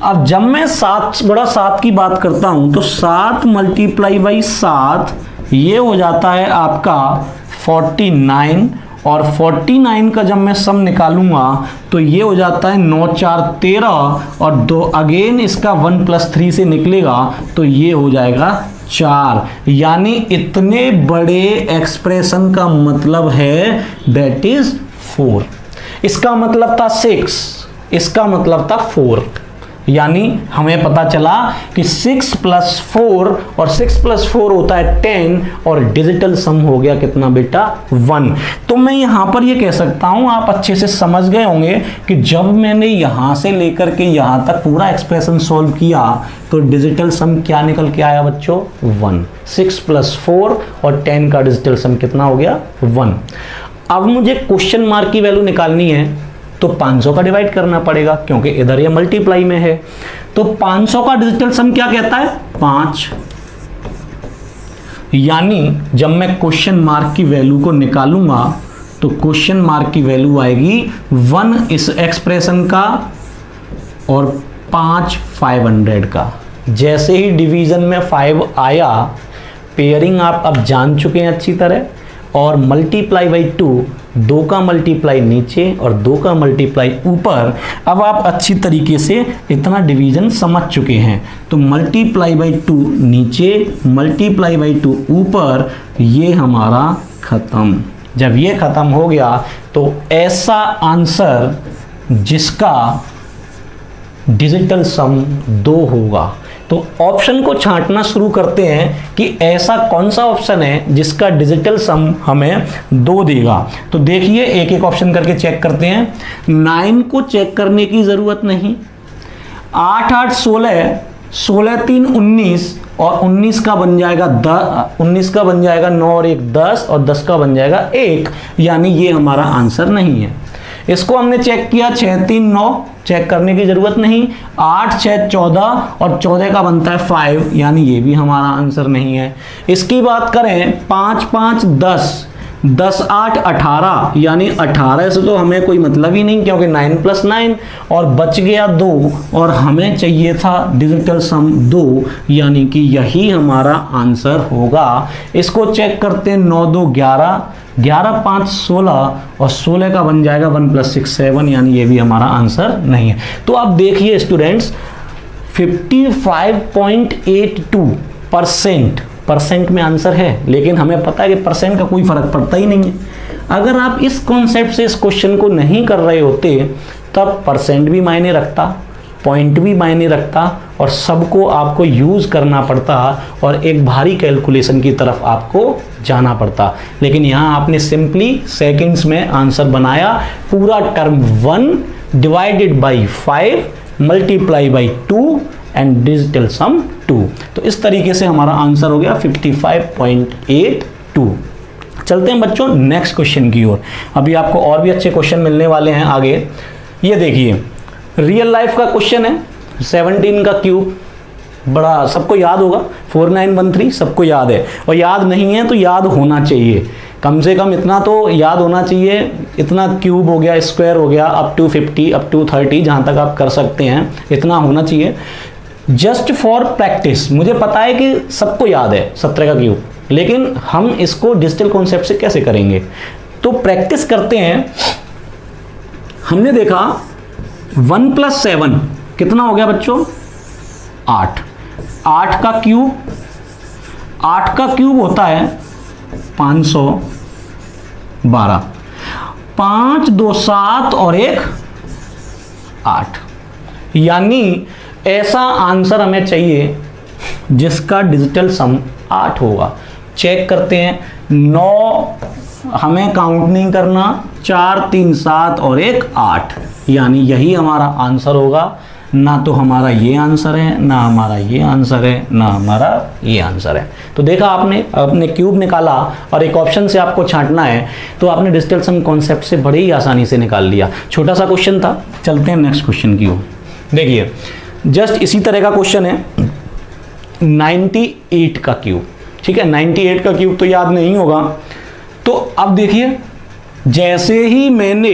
अब जब मैं 7 की बात करता हूं तो 7 मल्टीप्लाई बाई 7 ये हो जाता है आपका 49 और 49 का जब मैं सम निकालूंगा तो ये हो जाता है 9 4 13 और 2 अगेन इसका 1 + 3 से निकलेगा तो ये हो जाएगा 4। यानी इतने बड़े एक्सप्रेशन का मतलब है दैट इज 4। इसका मतलब था 6, इसका मतलब था 4। यानी हमें पता चला कि 6 + 4 और 6 + 4 होता है 10 और डिजिटल सम हो गया कितना बेटा 1। तो मैं यहां पर ये कह सकता हूं, आप अच्छे से समझ गए होंगे कि जब मैंने यहां से लेकर के यहां तक पूरा एक्सप्रेशन सॉल्व किया तो डिजिटल सम क्या निकल के आया बच्चों 1। 6 + 4 और 10 का डिजिटल सम कितना हो गया 1। अब मुझे क्वेश्चन मार्क की वैल्यू निकालनी है तो 500 का डिवाइड करना पड़ेगा क्योंकि इधर ये मल्टीप्लाई में है। तो 500 का डिजिटल सम क्या कहता है 5। यानी जब मैं क्वेश्चन मार्क की वैल्यू को निकालूंगा तो क्वेश्चन मार्क की वैल्यू आएगी 1 इस एक्सप्रेशन का और 5 500 का। जैसे ही डिवीजन में 5 आया, पेयरिंग आप अब जान चुके हैं अच्छी तरह, और मल्टीप्लाई बाई 2, 2 का मल्टीप्लाई नीचे और 2 का मल्टीप्लाई ऊपर। अब आप अच्छी तरीके से इतना डिवीजन समझ चुके हैं। तो मल्टीप्लाई बाई 2 नीचे, मल्टीप्लाई बाई 2 ऊपर, ये हमारा खत्म। जब ये खत्म हो गया तो ऐसा आंसर जिसका डिजिटल सम 2 होगा। तो ऑप्शन को छांटना शुरू करते हैं कि ऐसा कौन सा ऑप्शन है जिसका डिजिटल सम हमें 2 देगा। तो देखिए एक एक ऑप्शन करके चेक करते हैं। 9 को चेक करने की जरूरत नहीं, 8 8 16, 16 3 19 और 19 का बन जाएगा 10, 19 का बन जाएगा 9 और 1 10 और 10 का बन जाएगा 1। यानी ये हमारा आंसर नहीं है। इसको हमने चेक किया 6 3 9, चेक करने की जरूरत नहीं। 8 6 14 और 14 का बनता है 5, यानी ये भी हमारा आंसर नहीं है। इसकी बात करें 5 5 10, 10 8 18, यानी 18 से तो हमें कोई मतलब ही नहीं क्योंकि 9 + 9 और बच गया 2 और हमें चाहिए था डिजिटल सम 2, यानी कि यही हमारा आंसर होगा। इसको चेक करते हैं 9 2 11, 11 5 16 और 16 का बन जाएगा 1 + 6 7, यानी ये भी हमारा आंसर नहीं है। तो आप देखिए स्टूडेंट्स 55.82% परसेंट में आंसर है, लेकिन हमें पता है कि परसेंट का कोई फर्क पड़ता ही नहीं है। अगर आप इस कॉन्सेप्ट से इस क्वेश्चन को नहीं कर रहे होते तब परसेंट भी मायने रखता पॉइंट भी मायने रखता और सबको आपको यूज़ करना पड़ता और एक भारी कैलकुलेशन की तरफ आपको जाना पड़ता। लेकिन यहाँ आपने सिंपली सेकंड्स में आंसर बनाया। पूरा term 1 divided by 5 multiply by 2 and digital sum 2। तो इस तरीके से हमारा आंसर हो गया 55.82। चलते हैं बच्चों नेक्स्ट क्वेश्चन की ओर। अभी आपको और भी अच्छे क्वेश्चन मिलने वाले हैं आगे। ये देखिए रियल लाइफ का क्वेश्चन है, 17 का क्यूब, बड़ा सबको याद होगा, 4913 सबको याद है, और याद नहीं है तो याद होना चाहिए, कम से कम इतना तो याद होना चाहिए। इतना क्यूब हो गया, स्क्वायर हो गया, अप टू 50 अप टू 30 जहाँ तक आप कर सकते हैं इतना होना चाहिए। जस्ट फॉर प्रैक्टिस, मुझे पता है कि सबको याद है 17 का क्यूब, लेकिन हम इसको डिजिटल कॉन्सेप्ट से कैसे करेंगे, तो प्रैक्टिस करते हैं। हमने देखा 1 + 7 कितना हो गया बच्चों, 8। 8 का क्यूब होता है 512। 5 2 7 और 1 8, यानी ऐसा आंसर हमें चाहिए जिसका डिजिटल सम 8 होगा। चेक करते हैं, 9 हमें काउंट नहीं करना, 4 3 7 और 1 8, यानी यही हमारा आंसर होगा। ना तो हमारा ये आंसर है, ना हमारा ये आंसर है, ना हमारा ये आंसर है। तो देखा आपने क्यूब निकाला और एक ऑप्शन से आपको छांटना है, तो आपने डिजिटल सम कॉन्सेप्ट से बड़ी ही आसानी से निकाल लिया। छोटा सा क्वेश्चन था। चलते हैं नेक्स्ट क्वेश्चन की ओर। देखिए जस्ट इसी तरह का क्वेश्चन है, 98 का क्यूब। ठीक है, 98 का क्यूब तो याद नहीं होगा। तो अब देखिए, जैसे ही मैंने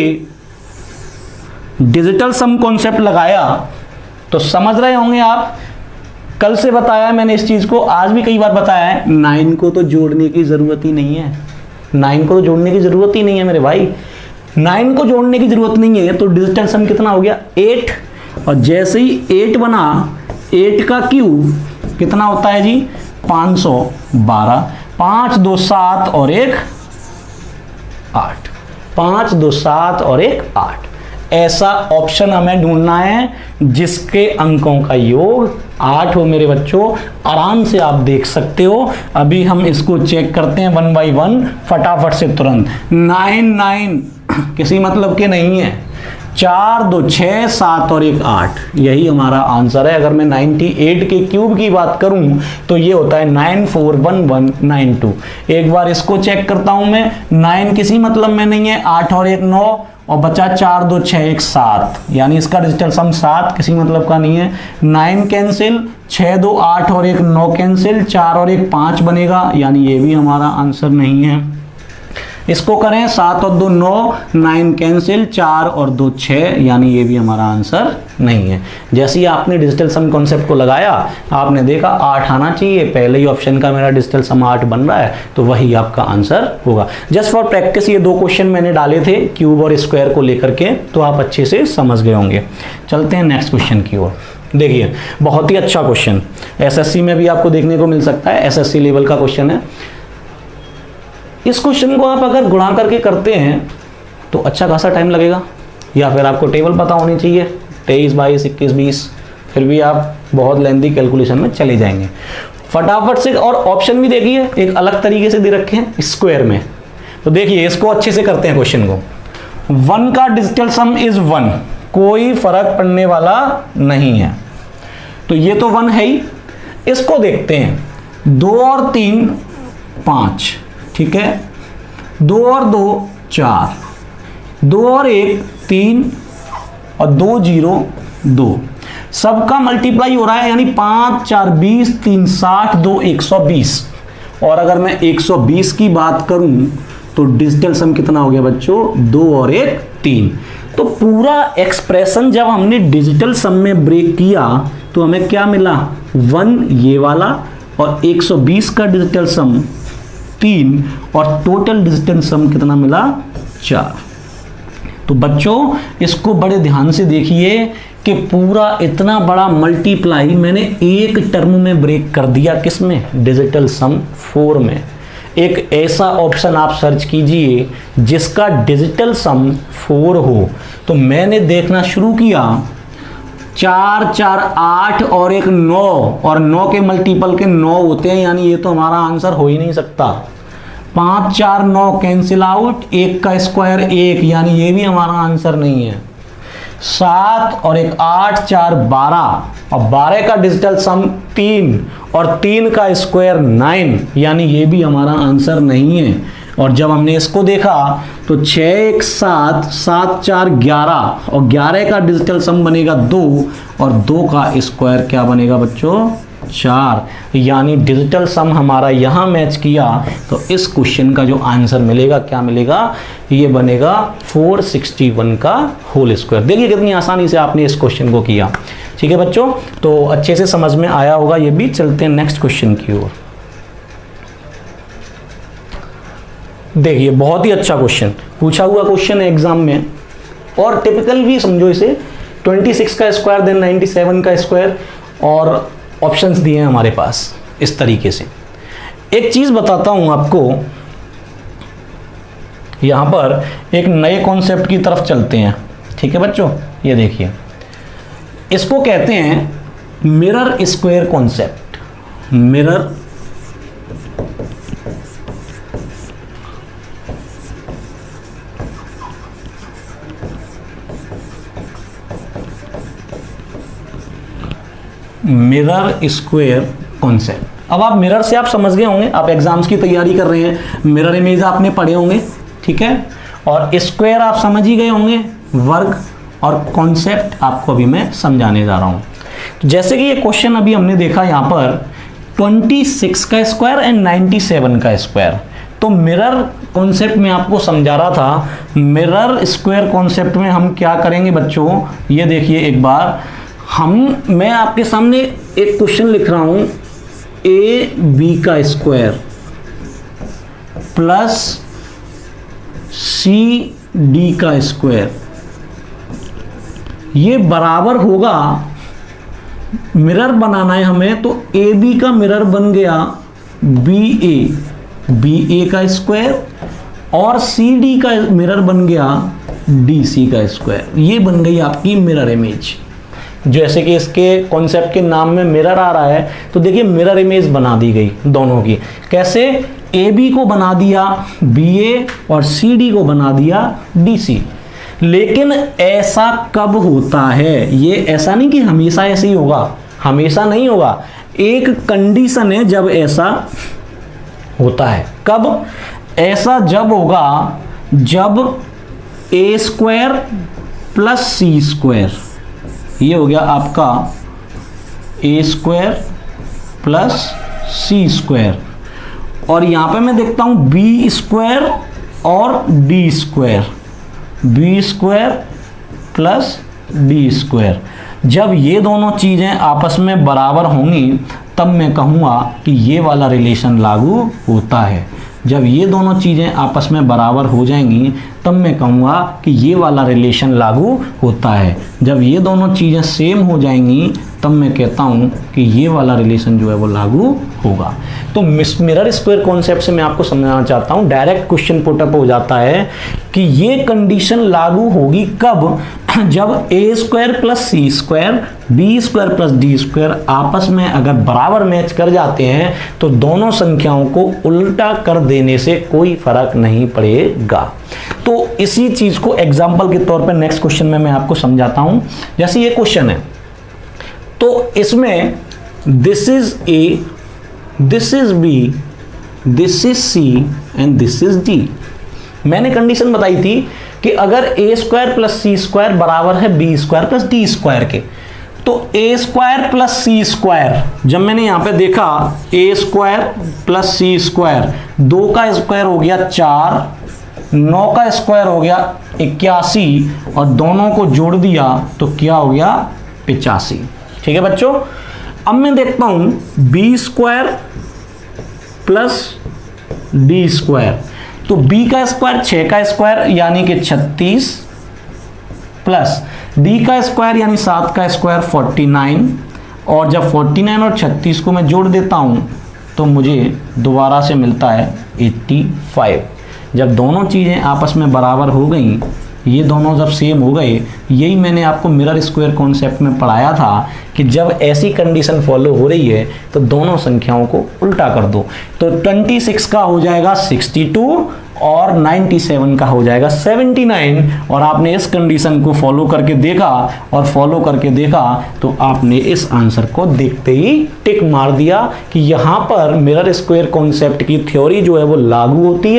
डिजिटल सम कॉन्सेप्ट लगाया, तो समझ रहे होंगे आप, कल से बताया मैंने इस चीज को, आज भी कई बार बताया है, 9 को तो जोड़ने की जरूरत ही नहीं है। 9 को तो जोड़ने की जरूरत ही नहीं है मेरे भाई, 9 को जोड़ने की जरूरत नहीं है। तो डिजिटल सम कितना हो गया, 8। और जैसे ही 8 बना, 8 का क्यूब कितना होता है जी, 512। 5 2 7 और 1 8। 5 2 7 और 1 8। ऐसा ऑप्शन हमें ढूंढना है जिसके अंकों का योग 8 हो मेरे बच्चों। आराम से आप देख सकते हो। अभी हम इसको चेक करते हैं 1 बाई 1 फटाफट से तुरंत। 9 किसी मतलब के नहीं है, 4 2 6 7 और 1 8, यही हमारा आंसर है। अगर मैं 98 के क्यूब की बात करूं तो ये होता है 941192। एक बार इसको चेक करता हूं मैं, 9 किसी मतलब में नहीं है, 8 और 1 9, और बचा 4 2 6 1 7, यानी इसका डिजिटल सम 7 किसी मतलब का नहीं है। 9 कैंसिल, 6 2 8 और 1 9 कैंसिल, 4 और 1 5 बनेगा, यानी ये भी हमारा आंसर नहीं है। इसको करें 7 और 2 9, 9 कैंसिल, 4 और 2 6, यानी ये भी हमारा आंसर नहीं है। जैसे ही आपने डिजिटल सम कॉन्सेप्ट को लगाया, आपने देखा 8 आना चाहिए, पहले ही ऑप्शन का मेरा डिजिटल सम 8 बन रहा है, तो वही आपका आंसर होगा। जस्ट फॉर प्रैक्टिस ये 2 क्वेश्चन मैंने डाले थे क्यूब और स्क्वायर को लेकर के, तो आप अच्छे से समझ गए होंगे। चलते हैं नेक्स्ट क्वेश्चन की ओर। देखिए बहुत ही अच्छा क्वेश्चन, एसएससी में भी आपको देखने को मिल सकता है, एसएससी लेवल का क्वेश्चन है। इस क्वेश्चन को आप अगर गुणा करके करते हैं तो अच्छा खासा टाइम लगेगा, या फिर आपको टेबल पता होनी चाहिए 23 22 21 20, फिर भी आप बहुत लेंथी कैलकुलेशन में चले जाएंगे फटाफट से। और ऑप्शन भी देखिए एक अलग तरीके से दे रखे हैं स्क्वायर में। तो देखिए इसको अच्छे से करते हैं क्वेश्चन को। 1 का डिजिटल सम इज 1, कोई फर्क पड़ने वाला नहीं है, तो ये तो 1 है ही। इसको देखते हैं, 2 और 3 5, ठीक है, 2 और 2 4, 2 और 1 3 और 2 0 2, सबका मल्टीप्लाई हो रहा है, यानी 5 4 20, 3 60, 2 120। और अगर मैं 120 की बात करूं तो डिजिटल सम कितना हो गया बच्चों, 2 और 1 3। तो पूरा एक्सप्रेशन जब हमने डिजिटल सम में ब्रेक किया तो हमें क्या मिला, 1 ये वाला, और 120 का डिजिटल सम 3, और टोटल डिजिटल सम कितना मिला, 4। तो बच्चों इसको बड़े ध्यान से देखिए कि पूरा इतना बड़ा मल्टीप्लाई मैंने एक टर्म में ब्रेक कर दिया, किसमें, डिजिटल सम 4 में। एक ऐसा ऑप्शन आप सर्च कीजिए जिसका डिजिटल सम 4 हो। तो मैंने देखना शुरू किया 4 4 8 और एक 9, और 9 के मल्टीपल के 9 होते हैं, यानी ये तो हमारा आंसर हो ही नहीं सकता। 5 4 9 कैंसिल आउट, 1 का स्क्वायर 1, यानी ये भी हमारा आंसर नहीं है। 7 और एक 8 4 12, और 12 का डिजिटल सम 3 और 3 का स्क्वायर 9, यानी ये भी हमारा आंसर नहीं है। और जब हमने इसको देखा तो 6 1 7, 7 4 11, और 11 का डिजिटल सम बनेगा 2, और 2 का स्क्वायर क्या बनेगा बच्चों 4, यानी डिजिटल सम हमारा यहाँ मैच किया। तो इस क्वेश्चन का जो आंसर मिलेगा क्या मिलेगा, ये बनेगा 461 का होल स्क्वायर। देखिए कितनी आसानी से आपने इस क्वेश्चन को किया। ठीक है बच्चों, तो अच्छे से समझ में आया होगा ये भी। चलते हैं नेक्स्ट क्वेश्चन की ओर। देखिए बहुत ही अच्छा क्वेश्चन पूछा हुआ क्वेश्चन है एग्जाम में, और टिपिकल भी समझो इसे। 26 का स्क्वायर देन 97 का स्क्वायर, और ऑप्शंस दिए हैं हमारे पास इस तरीके से। एक चीज बताता हूं आपको, यहां पर एक नए कॉन्सेप्ट की तरफ चलते हैं। ठीक है बच्चों, ये देखिए, इसको कहते हैं mirror square concept. Mirror mirror square concept. अब आप मिरर से आप समझ गए होंगे, आप एग्जाम्स की तैयारी कर रहे हैं, मिरर इमेज आपने पढ़े होंगे। ठीक है, और स्क्वायर आप समझ ही गए होंगे, वर्ग, और कॉन्सेप्ट आपको अभी मैं समझाने जा रहा हूं। तो जैसे कि ये क्वेश्चन अभी हमने देखा यहां पर 26 का स्क्वायर एंड 97 का स्क्वायर। तो मिरर कॉन्सेप्ट में आपको समझा रहा था, मिरर स्क्वायर कॉन्सेप्ट में हम क्या करेंगे बच्चों, ये देखिए एक बार मैं आपके सामने एक क्वेश्चन लिख रहा हूं, ए बी का स्क्वायर प्लस सी डी का स्क्वायर, ये बराबर होगा, मिरर बनाना है हमें, तो ए बी का मिरर बन गया बी ए का स्क्वायर, और सी डी का मिरर बन गया डी सी का स्क्वायर। ये बन गई आपकी मिरर इमेज। जैसे कि इसके कॉन्सेप्ट के नाम में मिरर आ रहा है, तो देखिए मिरर इमेज बना दी गई दोनों की। कैसे, ए बी को बना दिया बी ए, और सी डी को बना दिया डी सी। लेकिन ऐसा कब होता है, ये ऐसा नहीं कि हमेशा ऐसे ही होगा, हमेशा नहीं होगा। एक कंडीशन है जब ऐसा होता है। कब ऐसा जब होगा, जब A square plus C square, ये हो गया आपका A square plus C square, और यहां पे मैं देखता हूं बी स्क्वायर और D square, B square plus D square. जब ये दोनों चीजें आपस में बराबर होंगी तब मैं कहूँगा कि ये वाला रिलेशन लागू होता है। जब ये दोनों चीज़ें आपस में बराबर हो जाएंगी तब मैं कहूँगा कि ये वाला रिलेशन लागू होता है। जब ये दोनों चीज़ें सेम हो जाएंगी तब मैं कहता हूँ कि ये वाला रिलेशन जो है वो लागू होगा। तो मिरर स्क्वायर कॉन्सेप्ट से मैं आपको समझाना चाहता हूँ, डायरेक्ट क्वेश्चन पुटअप हो जाता है कि ये कंडीशन लागू होगी कब, जब A square plus C square B square plus D square आपस में अगर बराबर मैच कर जाते हैं तो दोनों संख्याओं को उल्टा कर देने से कोई फर्क नहीं पड़ेगा। तो इसी चीज को एग्जाम्पल के तौर पर नेक्स्ट क्वेश्चन में मैं आपको समझाता हूं। जैसे ये क्वेश्चन है तो इसमें this is A, this is B, this is C and this is D. मैंने कंडीशन बताई थी कि अगर A square plus C square बराबर है B square plus D square के, तो A square plus C square, जब मैंने यहां पे देखा A square plus C square, 2 का स्क्वायर हो गया 4, 9 का स्क्वायर हो गया 81, और दोनों को जोड़ दिया तो क्या हो गया 85। ठीक है बच्चों, अब मैं देखता हूं B square plus D square, तो b का स्क्वायर 6 का स्क्वायर यानी कि 36 प्लस d का स्क्वायर यानी 7 का स्क्वायर 49, और जब 49 और 36 को मैं जोड़ देता हूं तो मुझे दोबारा से मिलता है 85। जब दोनों चीज़ें आपस में बराबर हो गई ये दोनों जब सेम हो गए, यही मैंने आपको मिरर स्क्वायर कॉन्सेप्ट में पढ़ाया था कि जब ऐसी कंडीशन फॉलो हो रही है तो दोनों संख्याओं को उल्टा कर दो। तो 26 का हो जाएगा 62 और 97 का हो जाएगा 79, और आपने इस कंडीशन को फॉलो करके देखा और फॉलो करके देखा तो आपने इस आंसर को देखते ही टिक मार दिया कि यहाँ पर मिरर स्क्वायर कॉन्सेप्ट की थ्योरी जो है वो लागू होती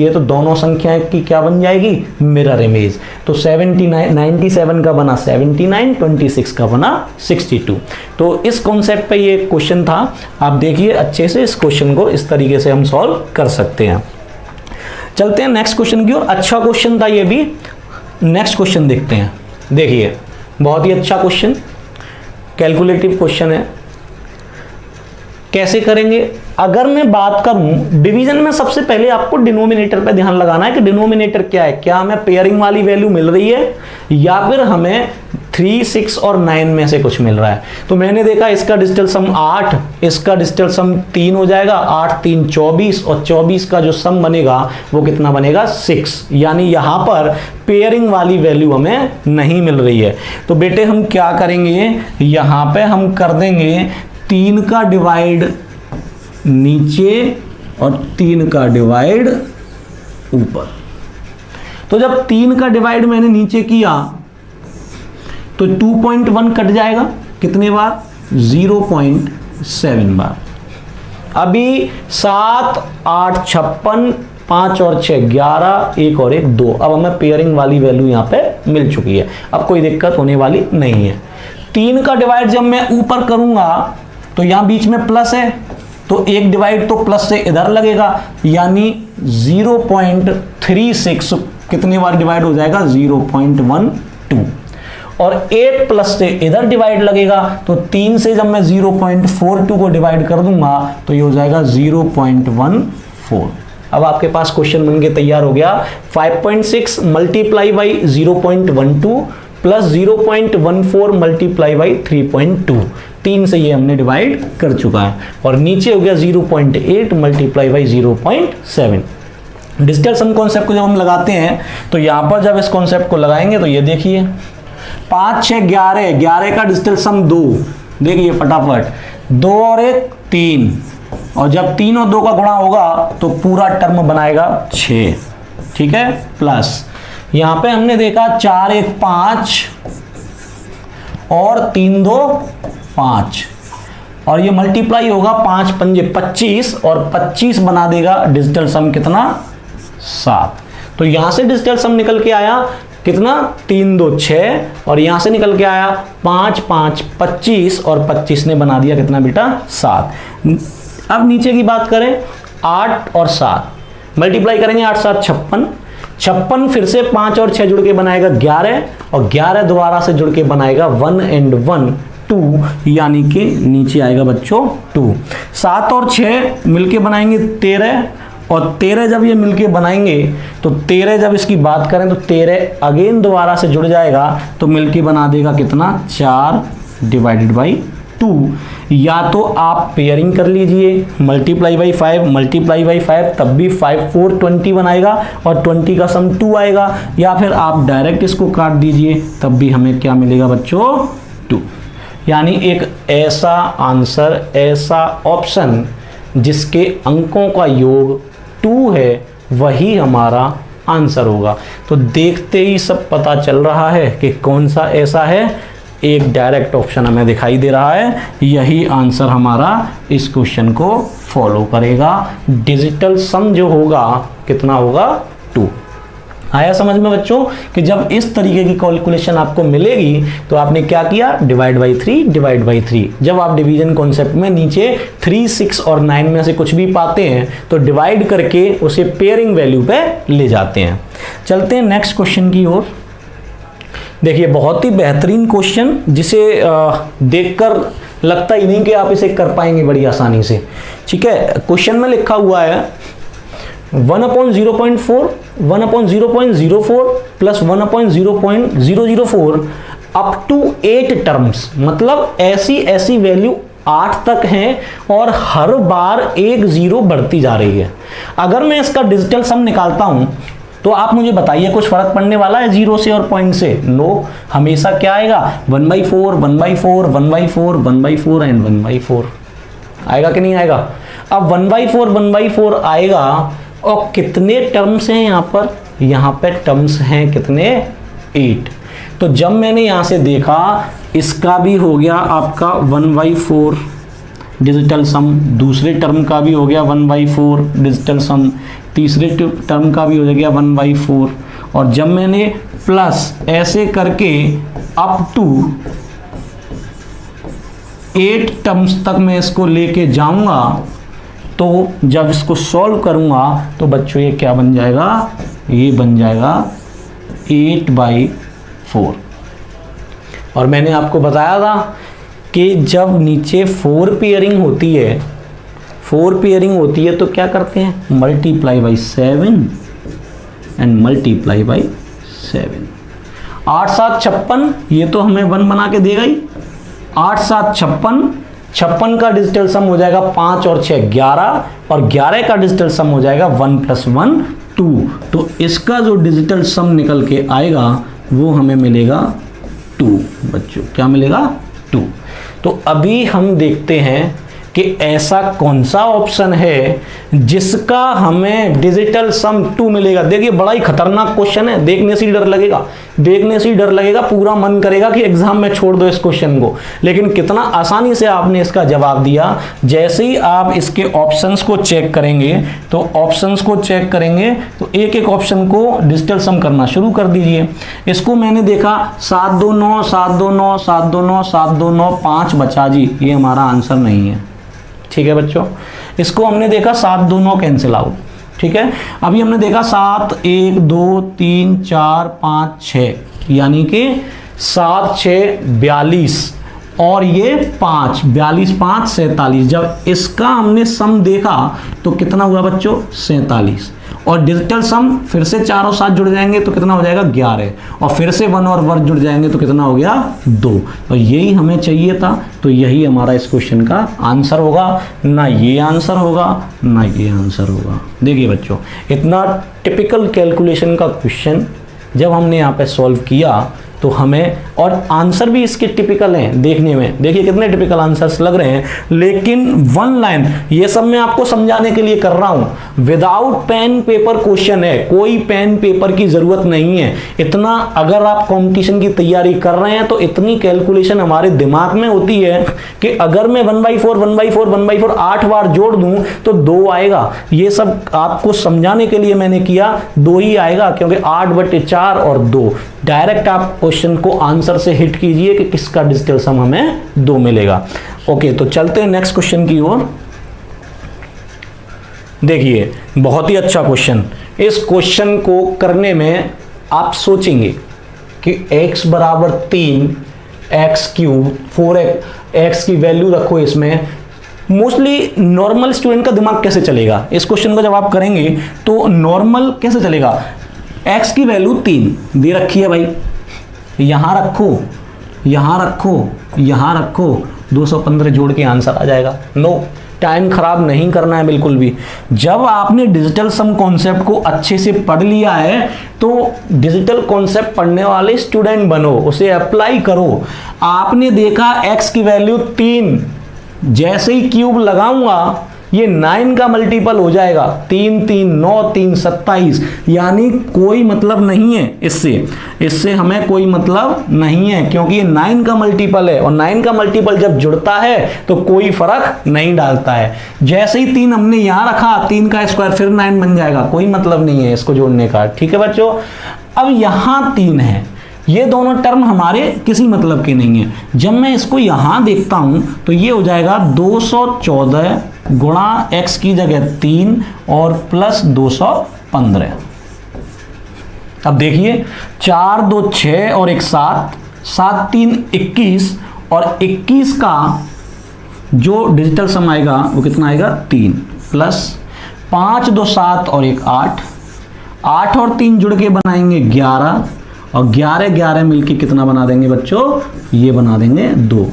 है तो दोनों संख्याएं की क्या बन जाएगी, मिरर इमेज। तो 97 का बना 79, 26 का बना 62। तो इस कॉन्सेप्ट पे ये क्वेश्चन था, आप देखिए अच्छे से इस क्वेश्चन को इस तरीके से हम सॉल्व कर सकते हैं। चलते हैं नेक्स्ट क्वेश्चन की ओर। अच्छा क्वेश्चन था ये भी, नेक्स्ट क्वेश्चन देखते हैं। देखिए बहुत ही अच्छा क्वेश्चन, कैलकुलेटिव क्वेश्चन है। कैसे करेंगे, अगर मैं बात करूं डिवीजन में, सबसे पहले आपको डिनोमिनेटर पे ध्यान लगाना है कि डिनोमिनेटर क्या है, क्या हमें पेयरिंग वाली वैल्यू मिल रही है या फिर हमें 3, 6 और 9 में से कुछ मिल रहा है। तो मैंने देखा इसका डिजिटल सम 8, इसका डिजिटल सम 3 हो जाएगा, 8 3 24, और 24 का जो सम बनेगा वो कितना बनेगा 6, यानी यहां पर पेयरिंग वाली वैल्यू हमें नहीं मिल रही है। तो बेटे हम क्या करेंगे, यहां पे हम कर देंगे 3 का डिवाइड नीचे और 3 का डिवाइड ऊपर। तो जब 3 का डिवाइड मैंने नीचे किया तो 2.1 कट जाएगा, कितने बार, 0.7 बार। अभी 7 8 56, 5 और 6 11, 1 और 1 2। अब हमें पेयरिंग वाली वैल्यू यहाँ पे मिल चुकी है, अब कोई दिक्कत होने वाली नहीं है। 3 का डिवाइड जब मैं ऊपर करूंगा तो यहाँ बीच में प्लस है, तो एक डिवाइड तो प्लस से इधर लगेगा, यानी 0.36 कितनी बार डिवाइड हो जाएगा, 0.12। और 8 प्लस से इधर डिवाइड लगेगा, तो 3 से जब मैं 0.42 को डिवाइड कर दूंगा तो ये हो जाएगा 0.14। अब आपके पास क्वेश्चन बन के तैयार हो गया। 5.6 multiply by 0.12 plus 0.14 multiply by 3.2, 3 से ये हमने डिवाइड कर चुका है। और नीचे हो गया 0.8 multiply by 0.7। Digital sum concept को जब हम लगाते हैं तो यहां पर जब इस कॉन्सेप्ट को लगाएंगे तो ये देखिए 5 6 11, 11 का डिजिटल सम 2, देखिए फटाफट 2 और 1 3, और जब 3 और 2 का गुणा होगा तो पूरा टर्म बनाएगा 6, ठीक है। प्लस यहां पे हमने देखा 4 1 5 और 3 2 5, और ये मल्टीप्लाई होगा 5 पंजे 25, और 25 बना देगा डिजिटल सम कितना 7। तो यहां से डिजिटल सम निकल के आया कितना 3 2 6, और यहां से निकल के आया 5 5 25, और 25 ने बना दिया कितना बेटा 7। अब नीचे की बात करें 8 और 7 मल्टीप्लाई करेंगे, 8 7 56, 56 फिर से 5 और 6 जुड़ के बनाएगा 11, और 11 दोबारा से जुड़ के बनाएगा 1 and 1 2, यानी कि नीचे आएगा बच्चों 2। 7 और 6 मिलके बनाएंगे 13, और 13 जब ये मिलके बनाएंगे तो 13 जब इसकी बात करें तो 13 अगेन दोबारा से जुड़ जाएगा, तो मिलके बना देगा कितना 4 डिवाइडेड बाई 2। या तो आप पेयरिंग कर लीजिए, मल्टीप्लाई बाई 5 मल्टीप्लाई बाई 5, तब भी 5 4 20 बनाएगा और 20 का सम 2 आएगा, या फिर आप डायरेक्ट इसको काट दीजिए, तब भी हमें क्या मिलेगा बच्चों 2। यानी एक ऐसा आंसर, ऐसा ऑप्शन जिसके अंकों का योग 2 है, वही हमारा आंसर होगा। तो देखते ही सब पता चल रहा है कि कौन सा ऐसा है, एक डायरेक्ट ऑप्शन हमें दिखाई दे रहा है, यही आंसर हमारा इस क्वेश्चन को फॉलो करेगा। डिजिटल सम जो होगा कितना होगा 2। आया समझ में बच्चों कि जब इस तरीके की कैलकुलेशन आपको मिलेगी तो आपने क्या किया, डिवाइड बाई 3 डिवाइड बाई 3। जब आप डिवीजन कॉन्सेप्ट में नीचे 3 6 और 9 में से कुछ भी पाते हैं तो डिवाइड करके उसे पेयरिंग वैल्यू पे ले जाते हैं। चलते हैं नेक्स्ट क्वेश्चन की ओर। देखिए बहुत ही बेहतरीन क्वेश्चन, जिसे देखकर लगता ही नहीं कि आप इसे कर पाएंगे बड़ी आसानी से। ठीक है, क्वेश्चन में लिखा हुआ है 1/0.4 1/0.04 प्लस 1/0.004 अप टू 8 टर्म्स, मतलब ऐसी वैल्यू 8 तक हैं और हर बार एक 0 बढ़ती जा रही है। अगर मैं इसका डिजिटल सम निकालता हूं तो आप मुझे बताइए कुछ फर्क पड़ने वाला है जीरो से और पॉइंट से? नो, हमेशा क्या आएगा 1/4 1/4 1/4 1/4 एंड 1/4 आएगा कि नहीं आएगा? अब 1/4 1/4 आएगा और कितने टर्म्स हैं यहाँ पर टर्म्स हैं कितने? 8। तो जब मैंने यहाँ से देखा इसका भी हो गया आपका 1/4 डिजिटल सम, दूसरे टर्म का भी हो गया 1/4 डिजिटल सम, तीसरे टर्म का भी हो गया 1/4, और जब मैंने प्लस ऐसे करके अप टू 8 टर्म्स तक मैं इसको लेके जाऊंगा, तो जब इसको सॉल्व करूंगा तो बच्चों ये क्या बन जाएगा? ये बन जाएगा 8/4। और मैंने आपको बताया था कि जब नीचे 4 पेयरिंग होती है तो क्या करते हैं? Multiply by 7 and multiply by 7। 8 7 56, ये तो हमें 1 बना के देगा ही। 8 7 56, 56 का डिजिटल सम हो जाएगा 5 और 6 11, और 11 का डिजिटल सम हो जाएगा 1 + 1 2। तो इसका जो डिजिटल सम निकल के आएगा वो हमें मिलेगा 2 बच्चों। क्या मिलेगा? 2। तो अभी हम देखते हैं कि ऐसा कौन सा ऑप्शन है जिसका हमें डिजिटल सम 2 मिलेगा। देखिए बड़ा ही खतरनाक क्वेश्चन है, देखने से ही डर लगेगा, पूरा मन करेगा कि एग्जाम में छोड़ दो इस क्वेश्चन को, लेकिन कितना आसानी से आपने इसका जवाब दिया। जैसे ही आप इसके ऑप्शंस को चेक करेंगे तो एक एक ऑप्शन को डिजिटल सम करना शुरू कर दीजिए। इसको मैंने देखा 7 2 9 7 2 9 7 2 9 7 2 9 5 बचा जी, ये हमारा आंसर नहीं है। ठीक है बच्चों, इसको हमने देखा 7 2 9 कैंसिल आउट। ठीक है, अभी हमने देखा 7 1 2 3 4 5 6, यानी कि 7 6 42 और ये 5 42 5 47। जब इसका हमने सम देखा तो कितना हुआ बच्चों? 47। और डिजिटल सम फिर से 4 और 7 जुड़ जाएंगे तो कितना हो जाएगा? 11, और फिर से 1 और 1 जुड़ जाएंगे तो कितना हो गया? 2। तो यही हमें चाहिए था, तो यही हमारा इस क्वेश्चन का आंसर होगा। ना ये आंसर होगा ना ये आंसर होगा। देखिए बच्चों, इतना टिपिकल कैलकुलेशन का क्वेश्चन जब हमने यहाँ पे सॉल्व किया तो हमें, और आंसर भी इसके टिपिकल हैं देखने में, देखिए कितने टिपिकल आंसर्स लग रहे हैं, लेकिन 1 लाइन, ये सब मैं आपको समझाने के लिए कर रहा हूं। विदाउट पेन पेपर क्वेश्चन है, कोई पेन पेपर की जरूरत नहीं है। इतना अगर आप कंपटीशन की तैयारी कर रहे हैं तो इतनी कैलकुलेशन हमारे दिमाग में होती है कि अगर मैं 1/4 1/4 1/4 8 बार जोड़ दूं तो 2 आएगा। ये सब आपको समझाने के लिए मैंने किया, 2 ही आएगा, क्योंकि 8/4 और 2। डायरेक्ट आप क्वेश्चन को आंसर से हिट कीजिए कि किसका डिजिटल सम हमें 2 मिलेगा। ओके, तो चलते हैं नेक्स्ट क्वेश्चन की ओर। देखिए बहुत ही अच्छा क्वेश्चन। इस क्वेश्चन को करने में आप सोचेंगे कि x बराबर 3 x³ 4x की वैल्यू रखो इसमें। मोस्टली नॉर्मल स्टूडेंट का दिमाग कैसे चलेगा? इस क्वेश्चन को जब आप करेंगे तो नॉर्मल कैसे चलेगा? x की वैल्यू 3 दे रखी है भाई, यहां रखो यहां रखो यहां रखो, 215 जोड़ के आंसर आ जाएगा। नो, टाइम खराब नहीं करना है बिल्कुल भी। जब आपने डिजिटल सम कॉन्सेप्ट को अच्छे से पढ़ लिया है तो डिजिटल कॉन्सेप्ट पढ़ने वाले स्टूडेंट बनो, उसे अप्लाई करो। आपने देखा x की वैल्यू 3, जैसे ही क्यूब लगाऊंगा ये 9 का मल्टीपल हो जाएगा, 3 3 9 3 27, यानी कोई मतलब नहीं है इससे हमें कोई मतलब नहीं है, क्योंकि ये 9 का मल्टीपल है, और 9 का मल्टीपल जब जुड़ता है तो कोई फर्क नहीं डालता है। जैसे ही 3 हमने यहां रखा, 3 का स्क्वायर फिर 9 बन जाएगा, कोई मतलब नहीं है इसको जोड़ने का। ठीक है बच्चों, अब यहां 3 है, ये दोनों टर्म हमारे किसी मतलब के नहीं है। जब मैं इसको यहां देखता हूं तो ये हो जाएगा 214 गुणा x की जगह 3 और प्लस 215। अब देखिए 4 2 6 और 1 7, 7 3 21, और 21 का जो डिजिटल सम आएगा वो कितना आएगा? 3 प्लस 5 2 7 और 1 8, 8 और 3 जुड़ के बनाएंगे 11, और 11 11 मिलके कितना बना देंगे बच्चों? ये बना देंगे 2।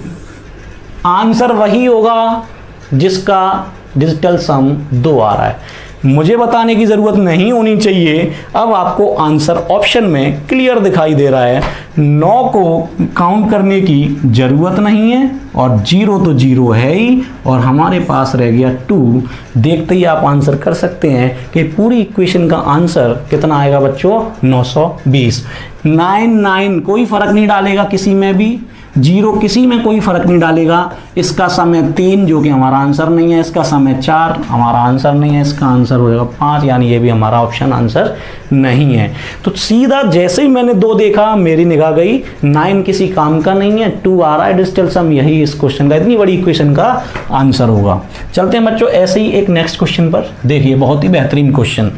आंसर वही होगा जिसका डिजिटल सम 2 आ रहा है। मुझे बताने की ज़रूरत नहीं होनी चाहिए। अब आपको आंसर ऑप्शन में क्लियर दिखाई दे रहा है। 9 को काउंट करने की ज़रूरत नहीं है और 0 तो 0 है ही, और हमारे पास रह गया 2। देखते ही आप आंसर कर सकते हैं कि पूरी इक्वेशन का आंसर कितना आएगा बच्चों, 920। 9 कोई फ़र्क नहीं डालेगा किसी में भी, 0 किसी में कोई फर्क नहीं डालेगा। इसका समय 3 जो कि हमारा आंसर नहीं है, इसका समय 4 हमारा आंसर नहीं है, इसका आंसर हो जाएगा 5, यानी ये भी हमारा ऑप्शन आंसर नहीं है। तो सीधा जैसे ही मैंने 2 देखा मेरी निगाह गई 9 किसी काम का नहीं है, 2 आ रहा है डिजिटल सम, यही इस क्वेश्चन का, इतनी बड़ी इक्वेशन का आंसर होगा। चलते हैं बच्चों ऐसे ही एक नेक्स्ट क्वेश्चन पर। देखिए बहुत ही बेहतरीन क्वेश्चन,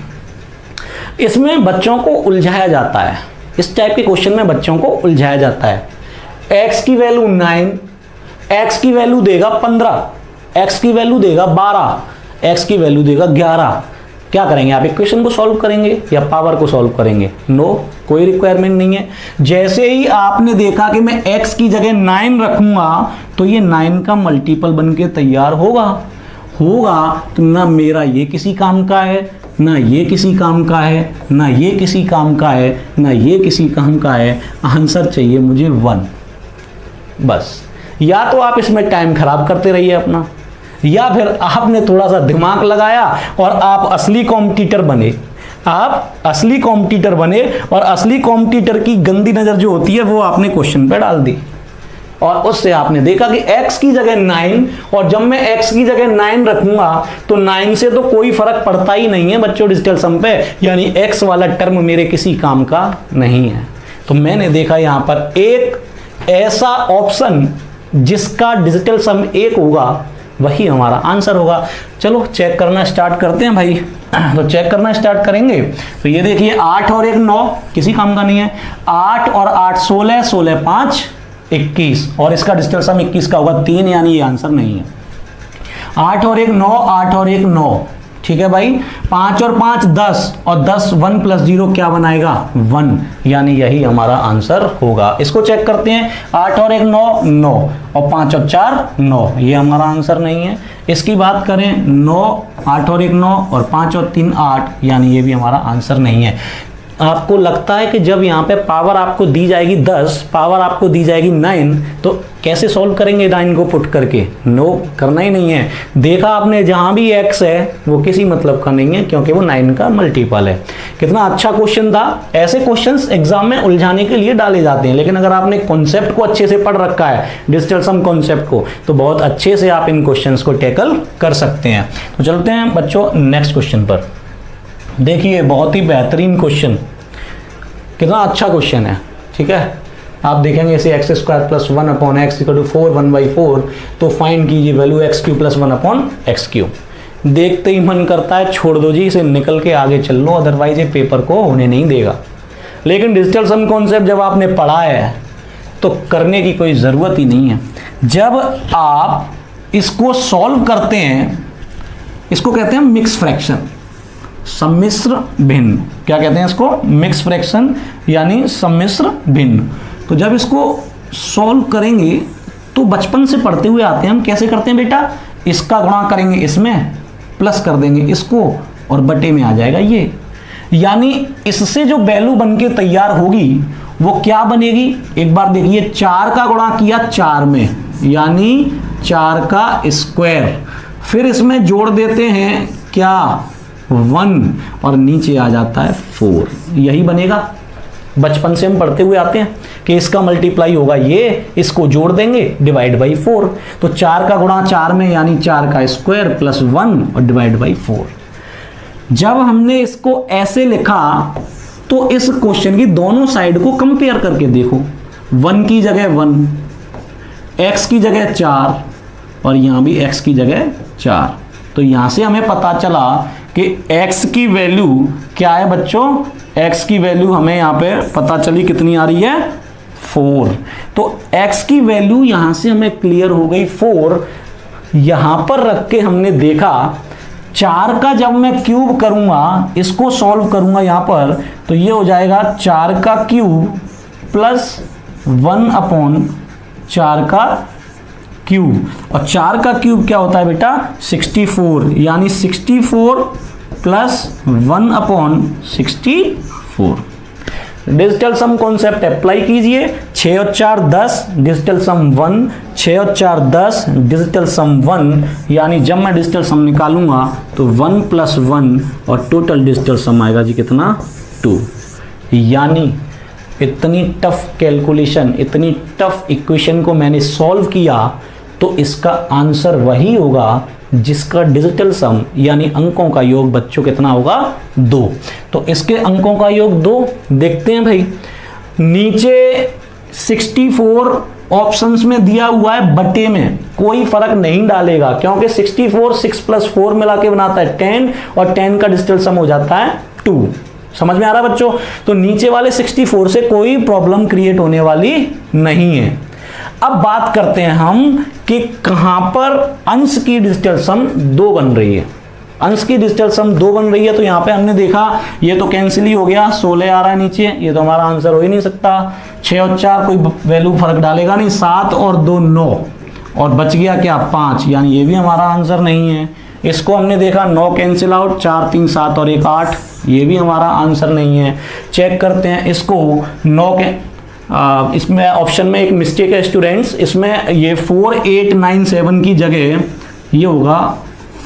इसमें बच्चों को उलझाया जाता है, इस टाइप के क्वेश्चन में बच्चों को उलझाया जाता है। x की वैल्यू 9, x की वैल्यू देगा 15, x की वैल्यू देगा 12, x की वैल्यू देगा 11। क्या करेंगे आप, इक्वेशन को सॉल्व करेंगे या पावर को सॉल्व करेंगे? नो, कोई रिक्वायरमेंट नहीं है। जैसे ही आपने देखा कि मैं x की जगह 9 रखूंगा तो ये 9 का मल्टीपल बन के तैयार होगा तो ना मेरा ये किसी काम का है, ना ये किसी काम का है, ना ये किसी काम का है, ना ये किसी काम का है। आंसर चाहिए मुझे 1 बस। या तो आप इसमें टाइम खराब करते रहिए अपना, या फिर आपने थोड़ा सा दिमाग लगाया और आप असली कॉम्पिटिटर बने। आप असली कॉम्पिटिटर बने और असली कॉम्पिटिटर की गंदी नज़र जो होती है वो आपने क्वेश्चन पे डाल दी, और उससे आपने देखा कि x की जगह 9, और जब मैं x की जगह 9 रखूंगा तो 9 से तो कोई फर्क पड़ता ही नहीं है बच्चों डिजिटल सम पे, यानी x वाला टर्म मेरे किसी काम का नहीं है। तो मैंने देखा यहां पर एक ऐसा ऑप्शन जिसका डिजिटल सम 1 होगा, वही हमारा आंसर होगा। चलो चेक करना स्टार्ट करते हैं भाई। तो चेक करना स्टार्ट करेंगे तो ये देखिए 8 और 1 9 किसी काम का नहीं है, 8 और 8 16, 16 5 21, और इसका डिजिटल सम 21 का होगा 3, यानी ये आंसर नहीं है। 8 और 1 9, 8 और 1 9, ठीक है भाई। 5 और 5 10, और 10 1 प्लस 0 क्या बनाएगा 1, यानी यही हमारा आंसर होगा। इसको चेक करते हैं, 8 और 1 9 9, और 5 और 4 9, ये हमारा आंसर नहीं है। इसकी बात करें 9 8 और 1 9, और 5 और 3 8, यानी ये भी हमारा आंसर नहीं है। आपको लगता है कि जब यहाँ पे पावर आपको दी जाएगी 10, पावर आपको दी जाएगी 9, तो कैसे सॉल्व करेंगे 9 को पुट करके? नो, करना ही नहीं है। देखा आपने जहाँ भी x है वो किसी मतलब का नहीं है, क्योंकि वो 9 का मल्टीपल है। कितना अच्छा क्वेश्चन था। ऐसे क्वेश्चंस एग्जाम में उलझाने के लिए डाले जाते हैं, लेकिन अगर आपने कॉन्सेप्ट को अच्छे से पढ़ रखा है, डिजिटल सम कॉन्सेप्ट को, तो बहुत अच्छे से आप इन क्वेश्चन को टैकल कर सकते हैं। तो चलते हैं बच्चों नेक्स्ट क्वेश्चन पर। देखिए बहुत ही बेहतरीन क्वेश्चन, कितना अच्छा क्वेश्चन है, ठीक है। आप देखेंगे इसे x square plus 1 upon X equal to 4 1/4, तो फाइंड कीजिए value x cube plus 1 upon X cube. देखते ही मन करता है छोड़ दो जी, इसे निकल के आगे चल लो, अदरवाइज ये पेपर को होने नहीं देगा। लेकिन डिजिटल सम कॉन्सेप्ट जब आपने पढ़ा है तो करने की कोई ज़रूरत ही नहीं है। जब आप इसको सॉल्व करते हैं, इसको कहते हैं मिक्स फ्रैक्शन, सम्मिश्र भिन्न। क्या कहते हैं इसको? मिक्स फ्रैक्शन, यानी सम्मिश्र भिन्न। तो जब इसको सॉल्व करेंगे तो बचपन से पढ़ते हुए आते हैं हम, कैसे करते हैं बेटा, इसका गुणा करेंगे इसमें, प्लस कर देंगे इसको, और बटे में आ जाएगा ये। यानी इससे जो वैल्यू बन के तैयार होगी वो क्या बनेगी? एक बार देखिए, 4 का गुणा किया 4 में, यानी 4 का स्क्वायर, फिर इसमें जोड़ देते हैं क्या 1, और नीचे आ जाता है 4, यही बनेगा। बचपन से हम पढ़ते हुए आते हैं कि इसका मल्टीप्लाई होगा ये, इसको जोड़ देंगे डिवाइड बाई 4, तो 4 का गुणा 4 में, यानी 4 का स्क्वायर प्लस 1 और डिवाइड बाई 4। जब हमने इसको ऐसे लिखा तो इस क्वेश्चन की दोनों साइड को कंपेयर करके देखो, 1 की जगह 1, x की जगह 4, और यहाँ भी x की जगह 4। तो यहाँ से हमें पता चला कि x की वैल्यू क्या है बच्चों? x की वैल्यू हमें यहाँ पे पता चली कितनी आ रही है 4। तो x की वैल्यू यहाँ से हमें क्लियर हो गई 4। यहाँ पर रख के हमने देखा 4 का जब मैं क्यूब करूँगा, इसको सॉल्व करूँगा यहाँ पर, तो ये हो जाएगा 4 का क्यूब प्लस 1 अपॉन 4 का क्यूब। और 4 का क्यूब क्या होता है बेटा? 64, यानी 64 plus 1/64। Digital sum concept apply कीजिए। 6 और 4 10, डिजिटल सम 1, 6 और 4 10, डिजिटल सम 1, यानी जब मैं डिजिटल सम निकालूंगा तो 1 + 1 और टोटल डिजिटल सम आएगा जी कितना 2। यानी इतनी टफ कैलकुलेशन, इतनी टफ इक्वेशन को मैंने सॉल्व किया तो इसका आंसर वही होगा जिसका डिजिटल सम यानी अंकों का योग बच्चों कितना होगा 2। तो इसके अंकों का योग 2 देखते हैं भाई। नीचे 64 ऑप्शंस में दिया हुआ है, बटे में कोई फर्क नहीं डालेगा क्योंकि 64 6 + 4 मिला के बनाता है 10 और 10 का डिजिटल सम हो जाता है 2। समझ में आ रहा है बच्चों? तो नीचे वाले 64 से कोई प्रॉब्लम क्रिएट होने वाली नहीं है। अब बात करते हैं हम कि कहां पर अंश की डिजिटल सम 2 बन रही है। अंश की डिजिटल सम 2 बन रही है तो यहां पे हमने देखा ये तो कैंसिल ही हो गया, 16 आ रहा है नीचे, ये तो हमारा आंसर हो ही नहीं सकता। 6 और 4 कोई वैल्यू फर्क डालेगा नहीं, 7 और 2 9 और बच गया क्या 5, यानी ये भी हमारा आंसर नहीं है। इसको हमने देखा 9 कैंसिल आउट, 4 3 7 और 1 8, ये भी हमारा आंसर नहीं है। चेक करते हैं इसको 9 के इसमें ऑप्शन में एक मिस्टेक है स्टूडेंट्स, इसमें ये 4897 की जगह ये होगा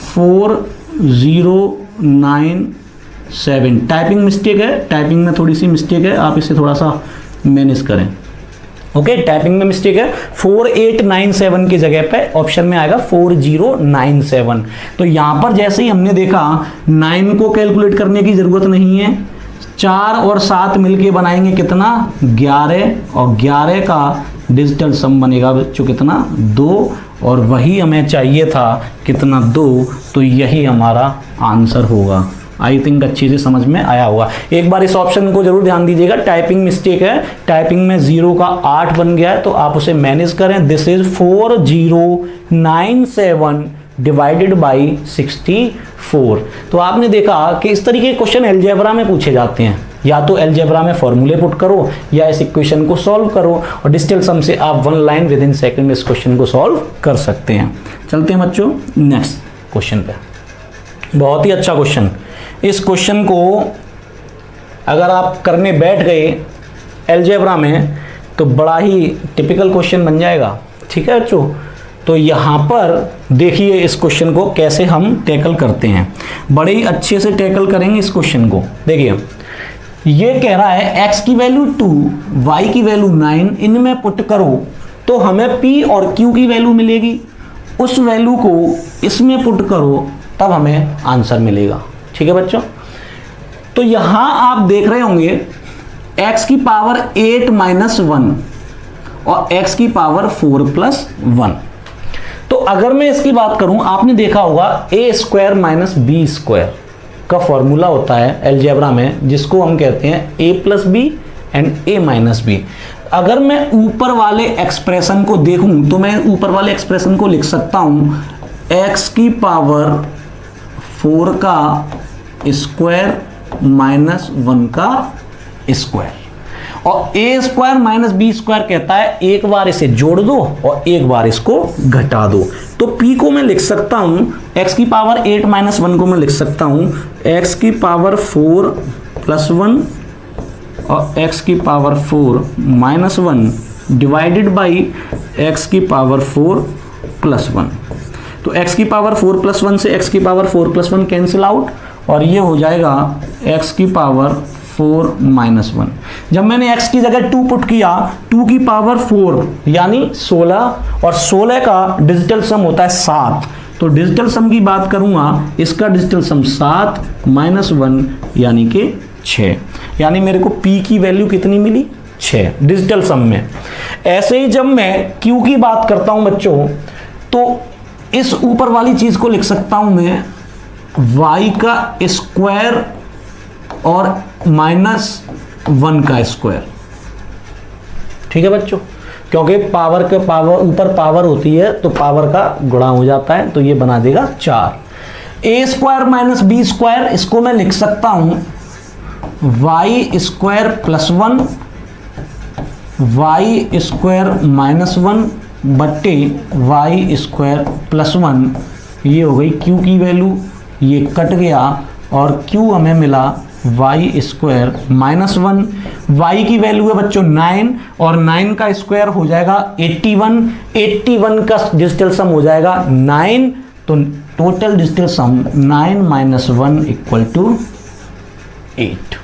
4097। टाइपिंग मिस्टेक है, टाइपिंग में थोड़ी सी मिस्टेक है, आप इसे थोड़ा सा मैनेज करें। ओके, टाइपिंग में मिस्टेक है, 4897 की जगह पे ऑप्शन में आएगा 4097। तो यहां पर जैसे ही हमने देखा 9 को कैलकुलेट करने की जरूरत नहीं है, 4 और 7 मिलके बनाएंगे कितना 11 और 11 का डिजिटल सम बनेगा बच्चों कितना 2 और वही हमें चाहिए था कितना 2, तो यही हमारा आंसर होगा। आई थिंक अच्छे से समझ में आया होगा। एक बार इस ऑप्शन को जरूर ध्यान दीजिएगा, टाइपिंग मिस्टेक है, टाइपिंग में 0 का 8 बन गया है तो आप उसे मैनेज करें। This is 4097 divided by 64। तो आपने देखा कि इस तरीके के क्वेश्चन अलजेब्रा में पूछे जाते हैं, या तो अलजेब्रा में फॉर्मूले पुट करो या इस इक्वेशन को सॉल्व करो और डिजिटल सम से आप 1 लाइन विद इन सेकंड इस क्वेश्चन को सॉल्व कर सकते हैं। चलते हैं बच्चों नेक्स्ट क्वेश्चन पे। बहुत ही अच्छा क्वेश्चन, इस क्वेश्चन को अगर आप करने बैठ गए अलजेब्रा में तो बड़ा ही टिपिकल क्वेश्चन बन जाएगा। ठीक है बच्चों, तो यहाँ पर देखिए इस क्वेश्चन को कैसे हम टैकल करते हैं, बड़े ही अच्छे से टैकल करेंगे इस क्वेश्चन को। देखिए ये कह रहा है x की वैल्यू 2, y की वैल्यू 9, इनमें पुट करो तो हमें p और q की वैल्यू मिलेगी, उस वैल्यू को इसमें पुट करो तब हमें आंसर मिलेगा। ठीक है बच्चों, तो यहां आप देख रहे होंगे x की पावर 8 - 1 और x की पावर 4 + 1। तो अगर मैं इसकी बात करूं, आपने देखा होगा a² - b² का फॉर्मूला होता है अलजेब्रा में, जिसको हम कहते हैं a + b and a - b। अगर मैं ऊपर वाले एक्सप्रेशन को देखूं तो मैं ऊपर वाले एक्सप्रेशन को लिख सकता हूं x की पावर 4 का स्क्वायर - 1 का स्क्वायर, और a² - b² कहता है एक बार इसे जोड़ दो और एक बार इसको घटा दो। तो p को मैं लिख सकता हूं, x की पावर 8 - 1 को मैं लिख सकता हूं x की पावर 4 + 1 और x की पावर 4 - 1 डिवाइडेड बाई x की पावर 4 + 1। तो x की पावर 4 + 1 से x की पावर 4 + 1 कैंसिल आउट और ये हो जाएगा x की पावर 4 - 1। जब मैंने x की जगह 2 पुट किया, 2 की पावर 4 यानी 16 और 16 का डिजिटल सम होता है 7। तो डिजिटल सम की बात करूंगा, इसका डिजिटल सम 7 - 1 यानी कि 6, यानी मेरे को p की वैल्यू कितनी मिली 6 डिजिटल सम में। ऐसे ही जब मैं q की बात करता हूं बच्चों, तो इस ऊपर वाली चीज को लिख सकता हूं मैं y का स्क्वायर और -1 का स्क्वायर। ठीक है बच्चों, क्योंकि पावर के पावर ऊपर पावर होती है तो पावर का गुणा हो जाता है, तो ये बना देगा 4। a² - b², इसको मैं लिख सकता हूं y² + 1 y² - 1 बट्टे y² + 1। ये हो गई q की वैल्यू, ये कट गया और Q हमें मिला y स्क्वायर -1। y की वैल्यू है बच्चों 9 और 9 का स्क्वायर हो जाएगा 81। 81 का डिजिटल सम हो जाएगा 9, तो टोटल डिजिटल सम 9 - 1 = 8।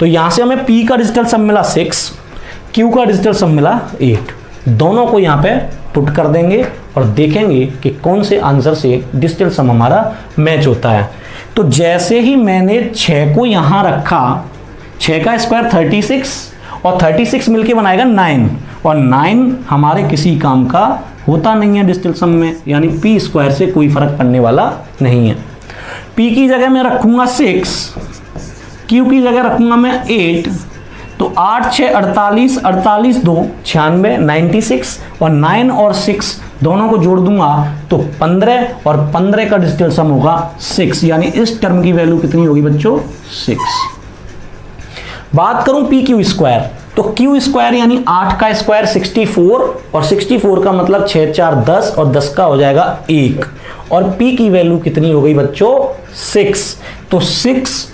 तो यहां से हमें P का डिजिटल सम मिला 6, Q का डिजिटल सम मिला 8। दोनों को यहां पे पुट कर देंगे और देखेंगे कि कौन से आंसर से डिजिटल सम हमारा मैच होता है। तो जैसे ही मैंने 6 को यहां रखा, 6 का स्क्वायर 36 और 36 मिलके बनाएगा 9, और 9 हमारे किसी काम का होता नहीं है डिजिटल सम में, यानी P स्क्वायर से कोई फर्क पड़ने वाला नहीं है। P की जगह मैं रखूंगा 6, Q की जगह रखूंगा मैं 8, तो 8 6 48, 48 2 96, 96, और 9 और 6 दोनों को जोड़ दूंगा तो 15, और 15 का डिजिटल सम होगा 6, यानी इस टर्म की वैल्यू कितनी होगी बच्चों 6। बात करूं पी क्यू स्क्वायर, तो क्यू स्क्वायर यानी 8 का स्क्वायर 64, और 64 का मतलब 6 4 10, और 10 का हो जाएगा 1, और पी की वैल्यू कितनी हो गई बच्चों 6। तो 6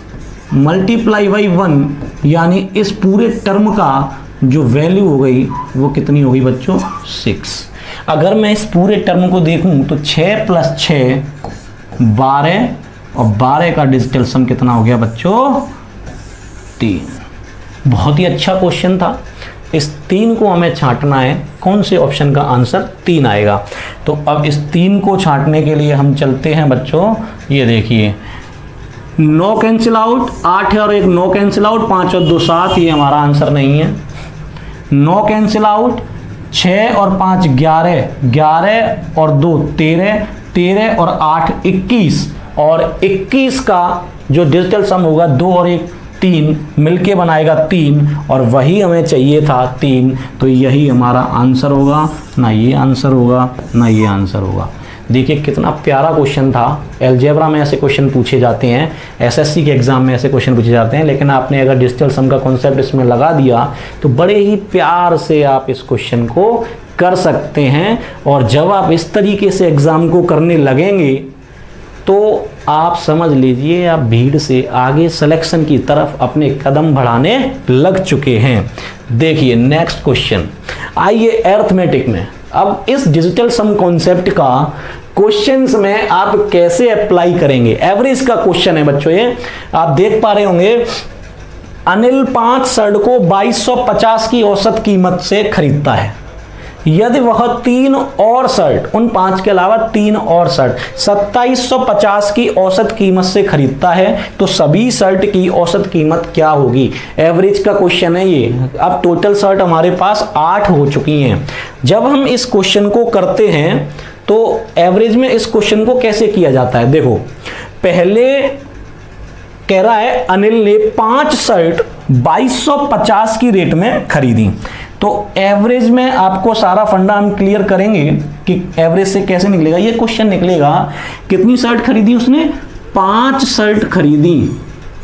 मल्टीप्लाई बाई 1, यानी इस पूरे टर्म का जो वैल्यू हो गई वो कितनी हो गई बच्चों 6। अगर मैं इस पूरे टर्म को देखूं तो 6 + 6 12, और 12 का डिजिटल सम कितना हो गया बच्चों 3। बहुत ही अच्छा क्वेश्चन था। इस 3 को हमें छांटना है, कौन से ऑप्शन का आंसर 3 आएगा। तो अब इस 3 को छांटने के लिए हम चलते हैं बच्चों, ये देखिए 9 कैंसिल आउट, 8 है और 1 9 कैंसिल आउट, 5 और 2 7, ये हमारा आंसर नहीं है। 9 कैंसिल आउट, 6 और 5 11, 11 और 2 13, 13 और 8 21, और 21 का जो डिजिटल सम होगा 2 और 1 3 मिलके बनाएगा 3, और वही हमें चाहिए था 3। तो यही हमारा आंसर होगा, ना ये आंसर होगा ना ये आंसर होगा। देखिए कितना प्यारा क्वेश्चन था। अलजेब्रा में ऐसे क्वेश्चन पूछे जाते हैं, एसएससी के एग्जाम में ऐसे क्वेश्चन पूछे जाते हैं, लेकिन आपने अगर डिजिटल सम का कॉन्सेप्ट इसमें लगा दिया तो बड़े ही प्यार से आप इस क्वेश्चन को कर सकते हैं। और जब आप इस तरीके से एग्जाम को करने लगेंगे तो आप समझ लीजिए आप भीड़ से आगे सिलेक्शन की तरफ अपने कदम बढ़ाने लग चुके हैं। देखिए नेक्स्ट क्वेश्चन, आइए अरिथमेटिक में। अब इस डिजिटल सम कॉन्सेप्ट का क्वेश्चंस में आप कैसे अप्लाई करेंगे, एवरेज का क्वेश्चन है बच्चों ये। आप देख पा रहे होंगे अनिल 5 शर्ट को 2250 की औसत कीमत से खरीदता है। यदि वह 3 और शर्ट, उन 5 के अलावा 3 और शर्ट 2750 की औसत कीमत से खरीदता है, तो सभी शर्ट की औसत कीमत क्या होगी। एवरेज का क्वेश्चन है ये। अब टोटल शर्ट हमारे पास 8 हो चुकी हैं। जब हम इस क्वेश्चन को करते हैं तो एवरेज में इस क्वेश्चन को कैसे किया जाता है, देखो पहले कह रहा है अनिल ने 5 शर्ट 2250 की रेट में खरीदी। तो एवरेज में आपको सारा फंडा हम क्लियर करेंगे कि एवरेज से कैसे निकलेगा। ये क्वेश्चन निकलेगा कितनी शर्ट खरीदी उसने, 5 शर्ट खरीदी,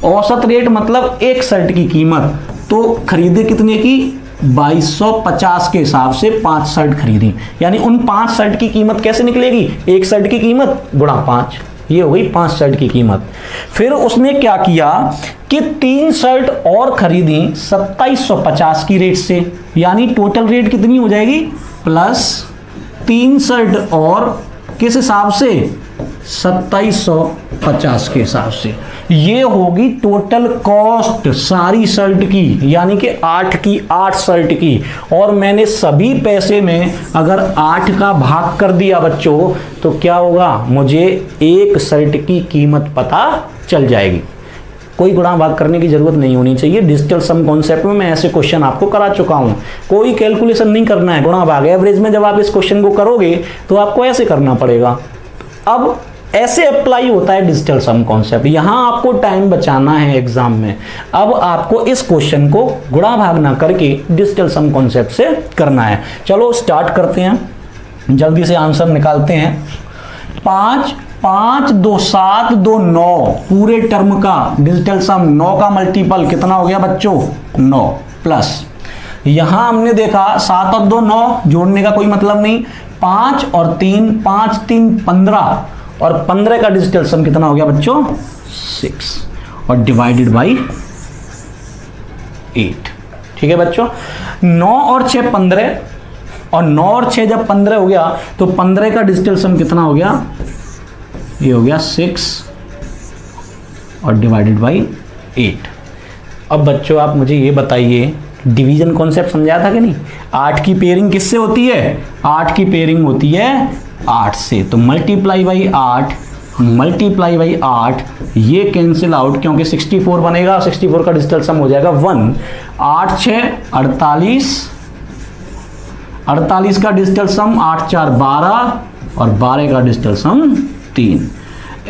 औसत रेट मतलब एक शर्ट की कीमत, तो खरीदे कितने की 2250 के हिसाब से 5 शर्ट खरीदी, यानी उन 5 शर्ट की कीमत कैसे निकलेगी, एक शर्ट की कीमत गुणा 5, ये हो गई 5 शर्ट की कीमत। फिर उसने क्या किया कि 3 शर्ट और खरीदी 2750 की रेट से, यानी टोटल रेट कितनी हो जाएगी प्लस 3 शर्ट और किस हिसाब से 2750 के हिसाब से, ये होगी टोटल कॉस्ट सारी शर्ट की, यानी कि 8 की 8 शर्ट की। और मैंने सभी पैसे में अगर 8 का भाग कर दिया बच्चों तो क्या होगा, मुझे एक शर्ट की कीमत पता चल जाएगी। कोई गुणा भाग करने की जरूरत नहीं होनी चाहिए। डिजिटल सम कॉन्सेप्ट में मैं ऐसे क्वेश्चन आपको करा चुका हूं, कोई कैलकुलेशन नहीं करना है गुणा भाग। एवरेज में जब आप इस क्वेश्चन को करोगे तो आपको ऐसे करना पड़ेगा। अब ऐसे अप्लाई होता है डिजिटल सम कॉन्सेप्ट। यहां आपको टाइम बचाना है एग्जाम में। अब आपको इस क्वेश्चन को गुणा भाग ना करके डिजिटल सम कॉन्सेप्ट से करना है। चलो स्टार्ट करते हैं, जल्दी से आंसर निकालते हैं। 5 5 2 7 2 9 पूरे टर्म का डिजिटल सम, 9 का मल्टीपल कितना हो गया बच्चों 9, प्लस यहां हमने देखा 7 और 2 9, जोड़ने का कोई मतलब नहीं, 5 और 3 5 3 15, और 15 का डिजिटल सम कितना हो गया बच्चों 6 और डिवाइडेड बाई 8। ठीक है बच्चों, 9 और 6 15, और 9 और 6 जब 15 हो गया तो 15 का डिजिटल सम कितना हो गया, ये हो गया 6 और डिवाइडेड बाई 8। अब बच्चों आप मुझे ये बताइए, डिवीजन कॉन्सेप्ट समझाया था कि नहीं? 8 की पेयरिंग किससे होती है? 8 की पेयरिंग होती है 8 से, तो मल्टीप्लाई बाई 8 मल्टीप्लाई बाई 8, ये कैंसिल आउट क्योंकि 64 बनेगा, 64 का डिजिटल सम हो जाएगा 1। 8 6 48, 48 का डिजिटल सम 8 4 12 और 12 का डिजिटल सम 3।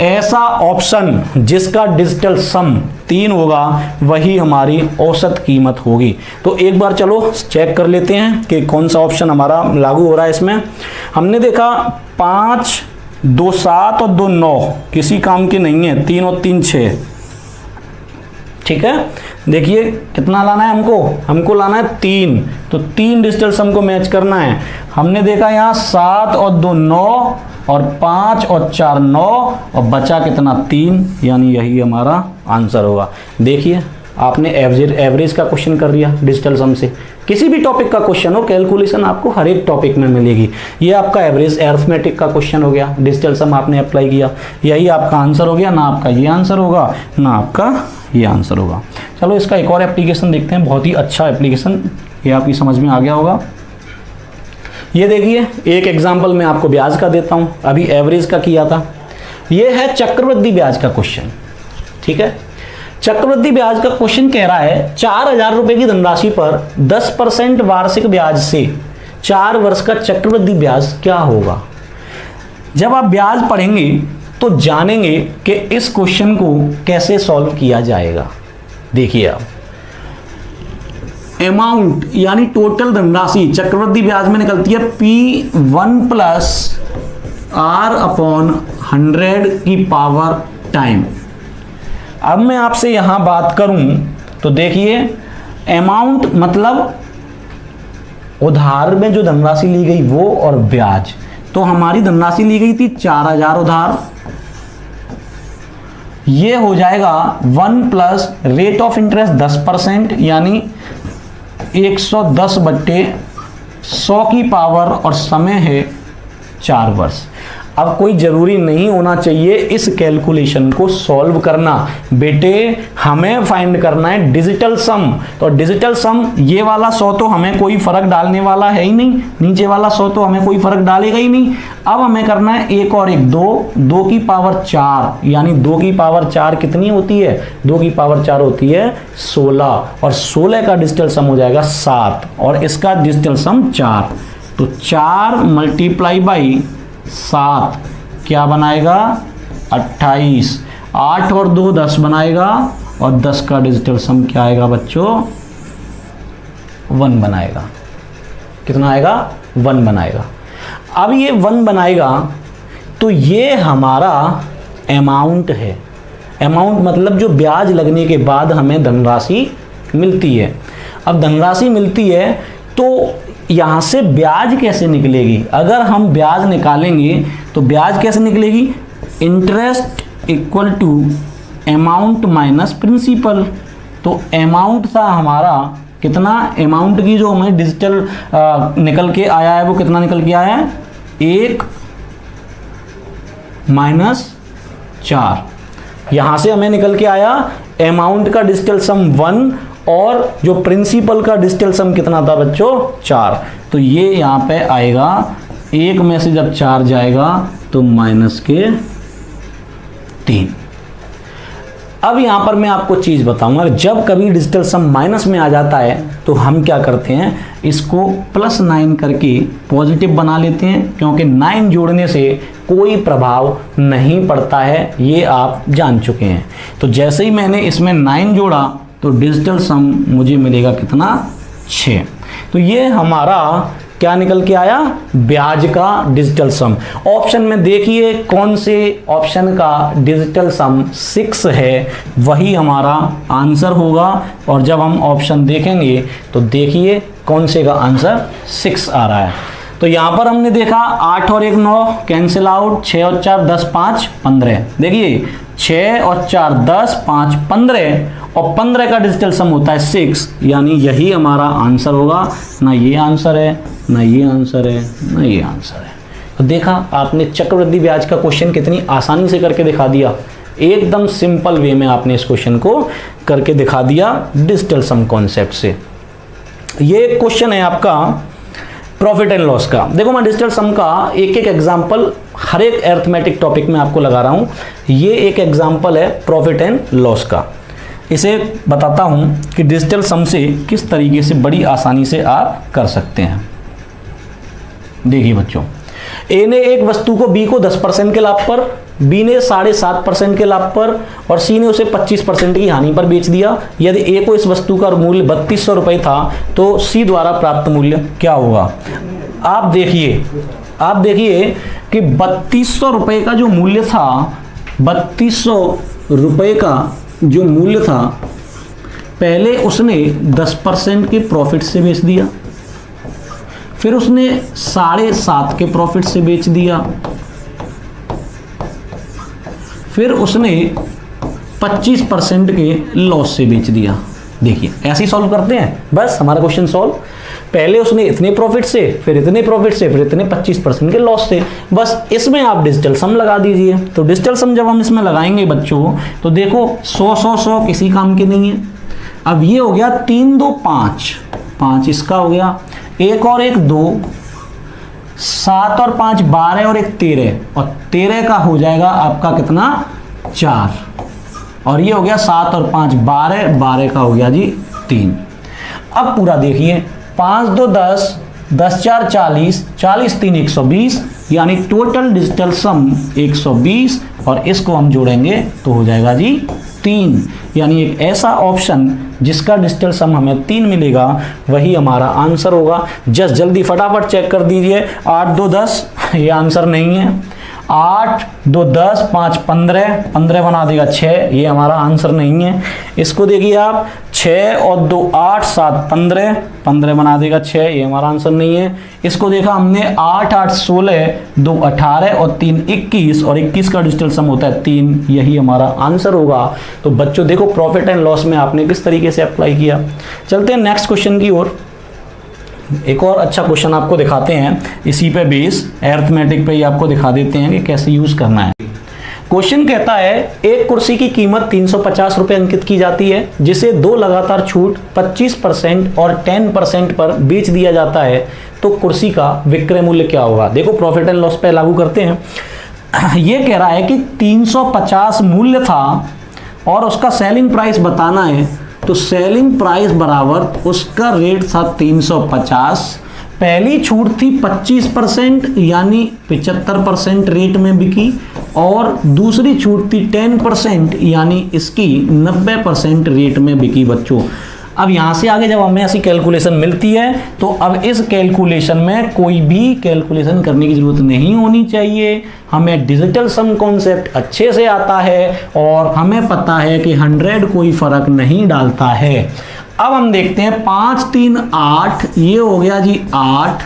ऐसा ऑप्शन जिसका डिजिटल सम 3 होगा वही हमारी औसत कीमत होगी। तो एक बार चलो चेक कर लेते हैं कि कौन सा ऑप्शन हमारा लागू हो रहा है इसमें। हमने देखा 5 2 7 और 2 9 किसी काम के नहीं है, 3 और 3 6। ठीक है, देखिए कितना लाना है हमको लाना है 3, तो 3 डिजिटल सम को मैच करना है। हमने देखा यहाँ 7 और 2 9 और 5 और 4 9 और बचा कितना 3, यानी यही हमारा आंसर होगा। देखिए आपने एवरेज का क्वेश्चन कर दिया डिजिटल सम से। किसी भी टॉपिक का क्वेश्चन हो, कैलकुलेशन आपको हर एक टॉपिक में मिलेगी। ये आपका एवरेज अरिथमेटिक का क्वेश्चन हो गया, डिजिटल सम आपने अप्लाई किया, यही आपका आंसर हो गया। ना आपका ये आंसर होगा ना आपका ये आंसर होगा। चलो इसका एक और एप्लीकेशन देखते हैं, बहुत ही अच्छा एप्लीकेशन, ये आपकी समझ में आ गया होगा। ये देखिए एक एग्जाम्पल मैं आपको ब्याज का देता हूँ, अभी एवरेज का किया था। ये है चक्रवृद्धि ब्याज का क्वेश्चन। ठीक है, चक्रवृद्धि ब्याज का क्वेश्चन कह रहा है 4000 रुपए की धनराशि पर 10% वार्षिक ब्याज से 4 वर्ष का चक्रवृद्धि ब्याज क्या होगा। जब आप ब्याज पढ़ेंगे तो जानेंगे कि इस क्वेश्चन को कैसे सॉल्व किया जाएगा। देखिए आप अमाउंट यानी टोटल धनराशि चक्रवृद्धि ब्याज में निकलती है P1 प्लस R/100 की पावर टाइम। अब मैं आपसे यहां बात करूं तो देखिए अमाउंट मतलब उधार में जो धनराशि ली गई वो, और ब्याज। तो हमारी धनराशि ली गई थी 4000 उधार, ये हो जाएगा 1 प्लस रेट ऑफ इंटरेस्ट 10% यानी 110/100 की पावर, और समय है 4 वर्ष। अब कोई जरूरी नहीं होना चाहिए इस कैलकुलेशन को सॉल्व करना, बेटे हमें फाइंड करना है डिजिटल सम। तो डिजिटल सम ये वाला 100 तो हमें कोई फर्क डालने वाला है ही नहीं, नीचे वाला 100 तो हमें कोई फर्क डालेगा ही नहीं। अब हमें करना है एक और एक, 2 की पावर 4 यानी 2 की पावर 4 कितनी होती है, 2 की पावर 4 होती है 16, और 16 का डिजिटल सम हो जाएगा 7 और इसका डिजिटल सम 4। तो 4 मल्टीप्लाई बाई 7 क्या बनाएगा 28, 8 और 2 10 बनाएगा, और 10 का डिजिटल सम क्या आएगा बच्चों 1 बनाएगा। कितना आएगा 1 बनाएगा। अब ये 1 बनाएगा तो ये हमारा अमाउंट है। अमाउंट मतलब जो ब्याज लगने के बाद हमें धनराशि मिलती है। अब धनराशि मिलती है तो यहाँ से ब्याज कैसे निकलेगी। अगर हम ब्याज निकालेंगे तो ब्याज कैसे निकलेगी, interest equal to amount minus principal. तो अमाउंट था हमारा कितना, अमाउंट की जो हमें डिजिटल निकल के आया है वो कितना निकल के आया है 1 माइनस 4। यहाँ से हमें निकल के आया अमाउंट का डिजिटल सम 1 और जो प्रिंसिपल का डिजिटल सम कितना था बच्चों 4। तो ये यहाँ पे आएगा 1 में से जब 4 जाएगा तो माइनस के 3। अब यहाँ पर मैं आपको चीज़ बताऊंगा, जब कभी डिजिटल सम माइनस में आ जाता है तो हम क्या करते हैं, इसको +9 करके पॉजिटिव बना लेते हैं, क्योंकि 9 जोड़ने से कोई प्रभाव नहीं पड़ता है, ये आप जान चुके हैं। तो जैसे ही मैंने इसमें 9 जोड़ा तो डिजिटल सम मुझे मिलेगा कितना 6। तो ये हमारा क्या निकल के आया, ब्याज का डिजिटल सम। ऑप्शन में देखिए कौन से ऑप्शन का डिजिटल सम 6 है, वही हमारा आंसर होगा। और जब हम ऑप्शन देखेंगे तो देखिए कौन से का आंसर 6 आ रहा है। तो यहाँ पर हमने देखा 8 और 1 9 कैंसिल आउट, 6 और 4 10 5 15। देखिए 6 और 4 10, 5 15 और 15 का डिजिटल सम होता है 6, यानी यही हमारा आंसर होगा। ना ये आंसर है, ना ये आंसर है, ना ये आंसर है। तो देखा आपने चक्रवृद्धि ब्याज का क्वेश्चन कितनी आसानी से करके दिखा दिया, एकदम सिंपल वे में आपने इस क्वेश्चन को करके दिखा दिया डिजिटल सम कॉन्सेप्ट से। ये क्वेश्चन है आपका प्रॉफिट एंड लॉस का। देखो मैं डिजिटल सम का एक एक एग्जांपल हर एक अरिथमेटिक टॉपिक में आपको लगा रहा हूं। ये एक एग्जांपल है प्रॉफिट एंड लॉस का। इसे बताता हूं कि डिजिटल सम से किस तरीके से बड़ी आसानी से आप कर सकते हैं। देखिए बच्चों, ए ने एक वस्तु को बी को 10% के लाभ पर, बी ने 7.5% के लाभ पर और सी ने उसे 25% की हानि पर बेच दिया। यदि ए को इस वस्तु का मूल्य 3200 रुपये था तो सी द्वारा प्राप्त मूल्य क्या होगा? आप देखिए कि 3200 रुपये का जो मूल्य था, 3200 रुपये का जो मूल्य था, पहले उसने 10% के प्रॉफिट से बेच दिया, फिर उसने 7.5 के प्रॉफिट से बेच दिया, फिर उसने 25% के लॉस से बेच दिया। देखिए ऐसे ही सॉल्व करते हैं, बस हमारा क्वेश्चन सॉल्व। पहले उसने इतने प्रॉफिट से, फिर इतने प्रॉफिट से, फिर इतने 25% के लॉस से। बस इसमें आप डिजिटल सम लगा दीजिए। तो डिजिटल सम जब हम इसमें लगाएंगे बच्चों, तो देखो 100 किसी काम के नहीं है। अब ये हो गया 3 2 5, 5 इसका हो गया, एक और एक 2, 7 और 5 12 और एक 13, और 13 का हो जाएगा आपका कितना? 4, और ये हो गया 7 और 5 12, 12 का हो गया जी 3। अब पूरा देखिए, 5 2 10, 10 4 40, 40 3 120, यानी टोटल डिजिटल सम 120, और इसको हम जोड़ेंगे तो हो जाएगा जी 3। यानी एक ऐसा ऑप्शन जिसका डिजिटल सम हमें 3 मिलेगा, वही हमारा आंसर होगा। जस्ट जल्दी फटाफट चेक कर दीजिए। 8 2 10 ये आंसर नहीं है। 8 2 10, 5 15, 15 बना देगा 6, ये हमारा आंसर नहीं है। इसको देखिए आप, 6 और 2 8, 7 15, 15 बना देगा 6, ये हमारा आंसर नहीं है। इसको देखा हमने 8 8 16, 2 18 और 3 21, और 21 का डिजिटल सम होता है 3, यही हमारा आंसर होगा। तो बच्चों देखो प्रॉफिट एंड लॉस में आपने किस तरीके से अप्लाई किया। चलते हैं नेक्स्ट क्वेश्चन की ओर। एक और अच्छा क्वेश्चन आपको दिखाते हैं, इसी पे बेस अरिथमेटिक पे ही आपको दिखा देते हैं कि कैसे यूज करना है। क्वेश्चन कहता है एक कुर्सी की कीमत 350 रुपए अंकित की जाती है, जिसे 2 लगातार छूट 25% और 10% पर बेच दिया जाता है, तो कुर्सी का विक्रय मूल्य क्या होगा? देखो प्रॉफिट एंड लॉस पे लागू करते हैं। ये कह रहा है कि 350 मूल्य था और उसका सेलिंग प्राइस बताना है, तो सेलिंग प्राइस बराबर उसका रेट था 350, पहली छूट थी 25% यानी 75% रेट में बिकी, और दूसरी छूट थी 10% यानी इसकी 90% रेट में बिकी बच्चों। अब यहाँ से आगे जब हमें ऐसी कैलकुलेशन मिलती है, तो अब इस कैलकुलेशन में कोई भी कैलकुलेशन करने की जरूरत नहीं होनी चाहिए। हमें डिजिटल सम कॉन्सेप्ट अच्छे से आता है और हमें पता है कि 100 कोई फर्क नहीं डालता है। अब हम देखते हैं 5 3 8, ये हो गया जी 8,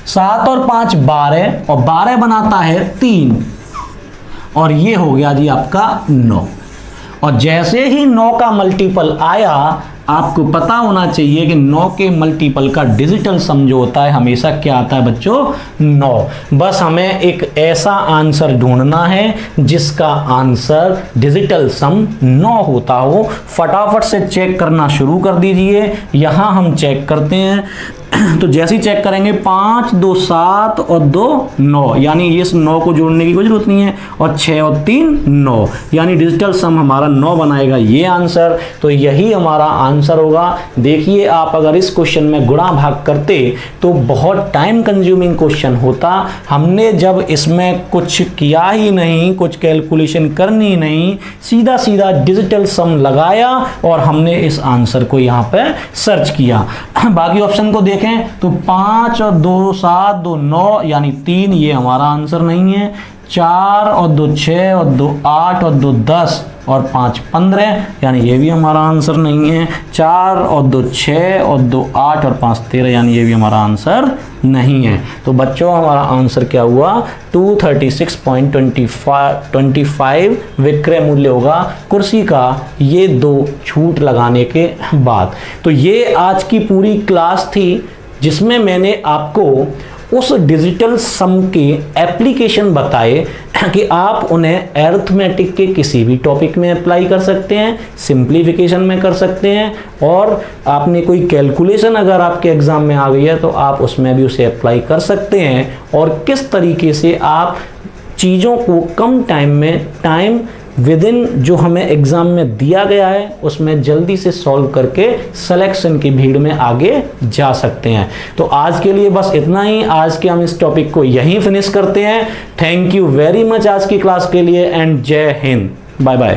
7 और 5 12, और 12 बनाता है 3, और ये हो गया जी आपका 9। और जैसे ही 9 का मल्टीपल आया, आपको पता होना चाहिए कि 9 के मल्टीपल का डिजिटल सम जो होता है हमेशा क्या आता है बच्चों? 9। बस हमें एक ऐसा आंसर ढूंढना है जिसका आंसर डिजिटल सम 9 होता हो। फटाफट से चेक करना शुरू कर दीजिए। यहां हम चेक करते हैं, तो जैसे ही चेक करेंगे 5 2 7 और 2 9, यानी इस 9 को जोड़ने की कोई जरूरत नहीं है, और 6 और 3 9, यानी डिजिटल सम हमारा 9 बनाएगा ये आंसर। तो यही हमारा आंसर होगा। देखिए आप अगर इस क्वेश्चन में गुणा भाग करते तो बहुत टाइम कंज्यूमिंग क्वेश्चन होता। हमने जब इसमें कुछ किया ही नहीं, कुछ कैलकुलेशन करनी नहीं, सीधा सीधा डिजिटल सम लगाया और हमने इस आंसर को यहाँ पे सर्च किया। बाकी ऑप्शन को देखें तो 5 और 2 7, 2 9, यानी 3, ये हमारा आंसर नहीं है। 4 और 2 6 और 2 8 और 2 10 और 5 15, यानी ये भी हमारा आंसर नहीं है। 4 और 2 6 और 2 8 और 5 13, यानी ये भी हमारा आंसर नहीं है। तो बच्चों हमारा आंसर क्या हुआ? 236.25 विक्रय मूल्य होगा कुर्सी का, ये 2 छूट लगाने के बाद। तो ये आज की पूरी क्लास थी जिसमें मैंने आपको उस डिजिटल सम के एप्लीकेशन बताए कि आप उन्हें अरिथमेटिक के किसी भी टॉपिक में अप्लाई कर सकते हैं, सिंप्लीफिकेशन में कर सकते हैं, और आपने कोई कैलकुलेशन अगर आपके एग्जाम में आ गई है तो आप उसमें भी उसे अप्लाई कर सकते हैं, और किस तरीके से आप चीज़ों को कम टाइम में, टाइम विद इन जो हमें एग्जाम में दिया गया है उसमें जल्दी से सॉल्व करके सिलेक्शन की भीड़ में आगे जा सकते हैं। तो आज के लिए बस इतना ही। आज के हम इस टॉपिक को यहीं फिनिश करते हैं। थैंक यू वेरी मच आज की क्लास के लिए, एंड जय हिंद, बाय बाय।